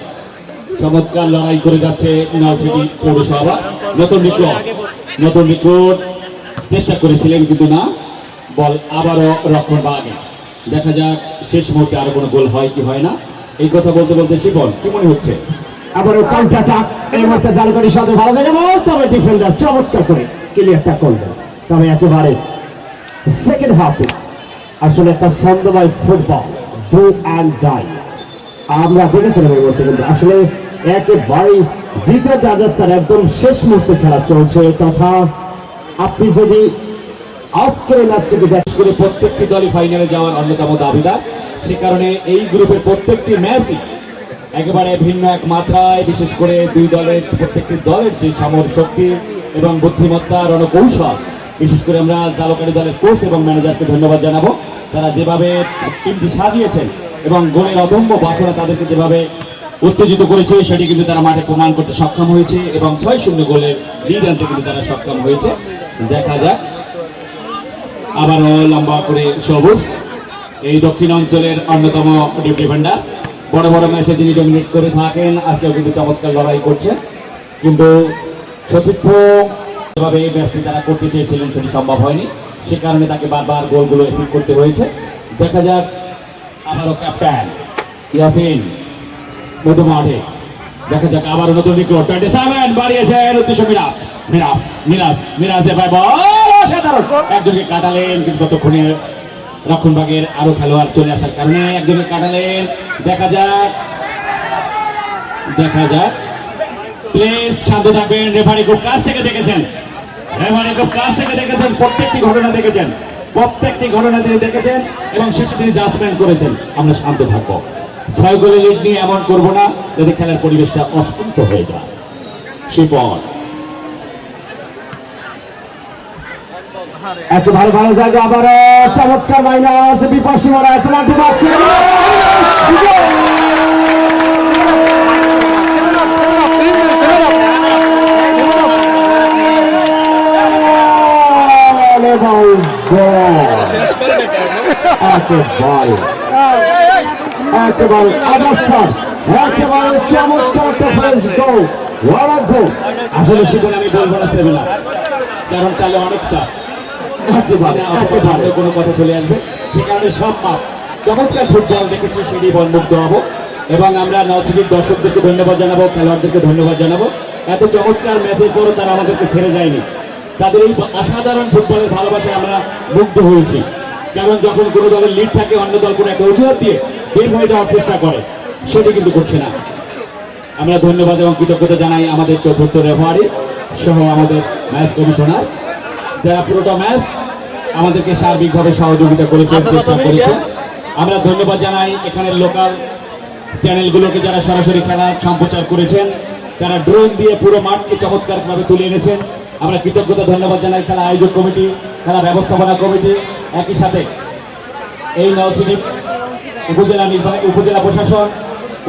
চমৎকার লড়াই করে যাচ্ছে নলছিটি পৌরসভা। নতুন রিক্রুট চেষ্টা করেছিলেন, কিন্তু না, বল আবারও রক্ষণভাগে। দেখা যাক শেষ মুহূর্তে আরো কোনো গোল হয় কি হয় না। এই কথা বলতে বলতে শিবন কি মনে হচ্ছে? আবার কাউন্টার অ্যাটাক এই মুহূর্তে জালকাঠির সাথে ভালো জায়গা বল, তবে ডিফেন্ডার চমৎকার করে ক্লিয়ারটা করলেন। তবে একেবারে সেকেন্ড হাফে আসলে একটা ছন্দময় ফুটবল, ডু অ্যান্ড ডাই আমরা দেখেছিলাম এই মুহূর্তে, কিন্তু আসলে একেবারে দ্বিতীয় রাজস্থান একদম শেষ মুহূর্তে খেলা চলছে। তথা আপনি যদি আজকের এই ম্যাচটিকে বিশেষ করে প্রত্যেকটি দলই ফাইনালে যাওয়ার অন্যতম দাবিদার, সে কারণে এই গ্রুপের প্রত্যেকটি ম্যাচই একেবারে ভিন্ন এক মাত্রায়, বিশেষ করে দুই দলের প্রত্যেকটি দলের যে সামর শক্তি এবং বুদ্ধিমত্তা রণকৌশল, বিশেষ করে আমরা জালকাঠি দলের কোচ এবং ম্যানেজারকে ধন্যবাদ জানাবো। তারা যেভাবে টিমটি সাজিয়েছেন এবং গোলের অদম্য বাসনা তাদেরকে যেভাবে উত্তেজিত করেছে, সেটি কিন্তু তারা মাঠে প্রমাণ করতে সক্ষম হয়েছে এবং 6-0 গোলের লিড আনতে কিন্তু তারা সক্ষম হয়েছে। দেখা যাক, আবারও লম্বা করে সবুজ এই দক্ষিণ অঞ্চলের অন্যতম ডিফেন্ডার, বড় বড় ম্যাচে যিনি ডমিনেট করে থাকেন, আজকেও কিন্তু চমৎকার লড়াই করছেন। কিন্তু সতীর্থ যেভাবে এই ম্যাচটি তারা করতে চেয়েছিলেন সেটি সম্ভব হয়নি, সে কারণে তাকে বারবার গোলগুলো রিসিভ করতে হয়েছে। দেখা যাক, আবারও ক্যাপ্টেন ইয়াসিন মধ্য মাঠে, দেখা যাক আবারও নতুন রিক্রুট 27 বাড়িয়েছেন উদ্দেশ্য মিরাজ মিরাজ মিরাজ মিরাজে ভাই বল অসাধারণ, একজনকে কাটালেন কিন্তু ততক্ষণে রক্ষণভাগের আরো খেলোয়াড় চলে আসার কারণে একজনকে কাটালেন। দেখা যাক, দেখা যাক, প্লিজ শান্ত থাকবেন। রেফারি খুব কাছ থেকে দেখেছেন, রেফারি খুব কাছ থেকে দেখেছেন, প্রত্যেকটি ঘটনা দেখেছেন, প্রত্যেকটি ঘটনা তিনি দেখেছেন এবং শেষে তিনি জাজমেন্ট করেছেন। আমরা শান্ত থাকবো, 6 গোলের লিড নিয়ে এমন করবো না যাতে খেলার পরিবেশটা অশান্ত হয়ে যায়। শিপন একেবারে ভালো জায়গা, আবার চমৎকার মাইনাস বিপাশী মারা পেনাল্টি মারছে। একেবারে অবস্থান, একেবারে চমৎকার একটা ফ্রেশ গোল, ওয়ারা গোল। আসলে শিপন আমি বলবো না সেবে না, কারণ তাহলে অনেক চাপ, কোনো কথা চলে আসবে, সে কারণে সব মাপ। চমৎকার ফুটবল দেখেছি, সেটি বলমুক্ত হবো এবং আমরা নলছিটির দর্শকদেরকে ধন্যবাদ জানাবো, খেলোয়াড়দেরকে ধন্যবাদ জানাবো। এত চমৎকার ম্যাচের পরও তারা আমাদেরকে ছেড়ে যায়নি, তাদের এই অসাধারণ ফুটবলের ভালোবাসায় আমরা মুগ্ধ হয়েছি। কারণ যখন কোনো দলের লিড থাকে, অন্য দল কোনো একটা অজুহাত দিয়ে বের হয়ে যাওয়ার চেষ্টা করে, সেটি কিন্তু করছে না। আমরা ধন্যবাদ এবং কৃতজ্ঞতা জানাই আমাদের চতুর্থ রেফারি সহ আমাদের ম্যাচ কমিশনার, যারা পুরোটা ম্যাচ আমাদেরকে সার্বিকভাবে সহযোগিতা করেছেন, চেষ্টা করেছেন। আমরা ধন্যবাদ জানাই এখানের লোকাল চ্যানেলগুলোকে যারা সরাসরি খেলা সম্প্রচার করেছেন, তারা ড্রোন দিয়ে পুরো মাঠকে চমৎকারভাবে তুলে এনেছেন। আমরা কৃতজ্ঞতা ধন্যবাদ জানাই খেলা আয়োজক কমিটি, খেলা ব্যবস্থাপনা কমিটি, একই সাথে এই নলছিটি উপজেলা প্রশাসন,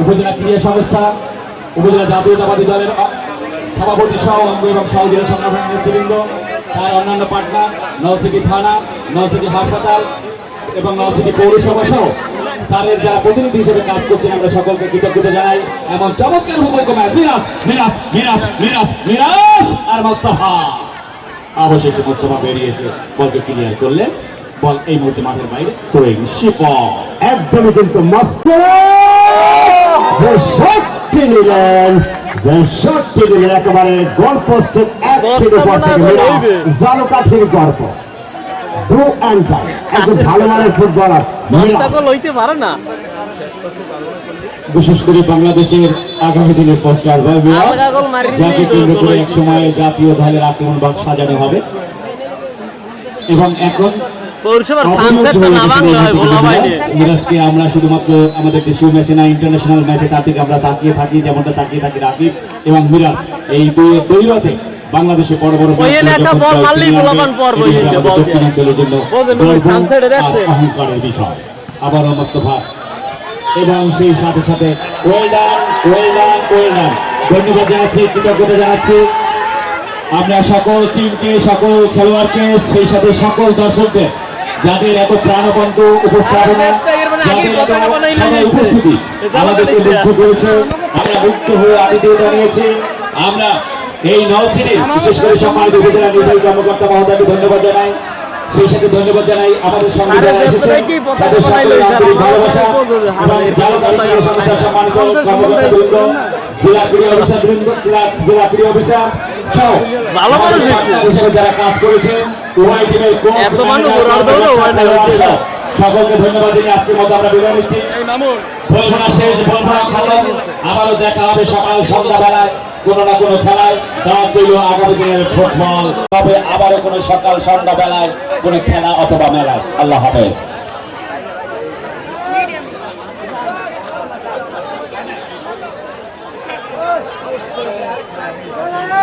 উপজেলা ক্রীড়া সংস্থা, উপজেলা জাতীয়তাবাদী দলের সভাপতি সহ অঙ্গ এবং সহযোগী সংগঠনের নেতৃবৃন্দ, তার অন্যান্য পার্টনার, নলছিটি থানা, নলছিটি হাসপাতাল এবং নলছিটি পৌরসভা সহ স্যারের যারা প্রতিনিধি হিসেবে কাজ করছেন, আমরা সকলকে কৃতজ্ঞতা জানাই। এমন চমৎকার ভূমিকা মিরাজ মিরাজ মিরাজ মিরাজ মিরাজ আর মোস্তফা, অবশেষে মোস্তফা বেরিয়েছে, বলকে ক্লিয়ার করলেন, বল এই মুহূর্তে মাঠের বাইরে তৈরি। শিপন একদমই কিন্তু মস্ত যে শক্তি নিলেন, যে শক্তি নিলেন, একেবারে গোল পোস্টের এক থেকে পর থেকে জালকাঠির গর্ব, ডু অ্যান্ড ডাই, একজন ভালো মানের ফুটবলার। লইতে পারে না, বিশেষ করে বাংলাদেশের আগামী দিনের পোস্টার যাকে কেন্দ্র করে এক সময় জাতীয় দলের আক্রমণ বাগ সাজানো হবে এবং এখন পৌরসভার সানসেটটা না বাংলা হয় বলা হয়নি। মিরাজকে আমরা শুধুমাত্র আমাদের দেশীয় ম্যাচে না, ইন্টারন্যাশনাল ম্যাচে তার থেকে আমরা তাকিয়ে থাকি, যেমনটা তাকিয়ে থাকি রাকিব এবং মিরাজ। এই দৈরতে বাংলাদেশে বড় বড় দক্ষিণাঞ্চলের জন্য অহংকারের বিষয়। আবার মোস্তফা এবং সেই সাথে সাথে ধন্যবাদ জানাচ্ছি, কৃতজ্ঞতা জানাচ্ছি আমরা সকল টিমকে, সকল খেলোয়াড়কে, সেই সাথে সকল দর্শকদের যাদের এত প্রাণবন্ত উপস্থাপনা, উপস্থিতি আমাদেরকে মুগ্ধ করেছে। আমরা মুক্ত হয়ে আতিথেয় জানিয়েছি। আমরা এই নলছিটির বিশেষ করে সম্মানিত উপজেলা নির্বাহী কর্মকর্তা মহোদয়কে ধন্যবাদ জানাই, সেই সাথে ধন্যবাদ জানাই আমাদের সঙ্গে যারা এসেছেন তাদের সকলের আন্তরিক ভালোবাসা এবং জালকাঠি ক্রীড়া সংস্থার সম্মানিত কর্মকর্তাবৃন্দ, জেলা ক্রীড়া অফিসারবৃন্দ, জেলা ক্রীড়া অফিসার সহ আমাদের পার্টনার হিসেবে যারা কাজ করেছেন, উভয় টিমের কোচ, খেলোয়াড় সহ সকলকে ধন্যবাদ জানিয়ে আজকের মতো আমরা বিদায় নিচ্ছি। বলবো না শেষ, বলবো না খতম। আবারও দেখা হবে সকাল সন্ধ্যাবেলায় কোনো না কোনো খেলায়। দাওয়াত রইল আগামী দিনের ফুটবল হবে আবারও কোনো সকাল সন্ধ্যাবেলায় কোনো খেলা অথবা মেলায়। আল্লাহ হাফেজ। Hey!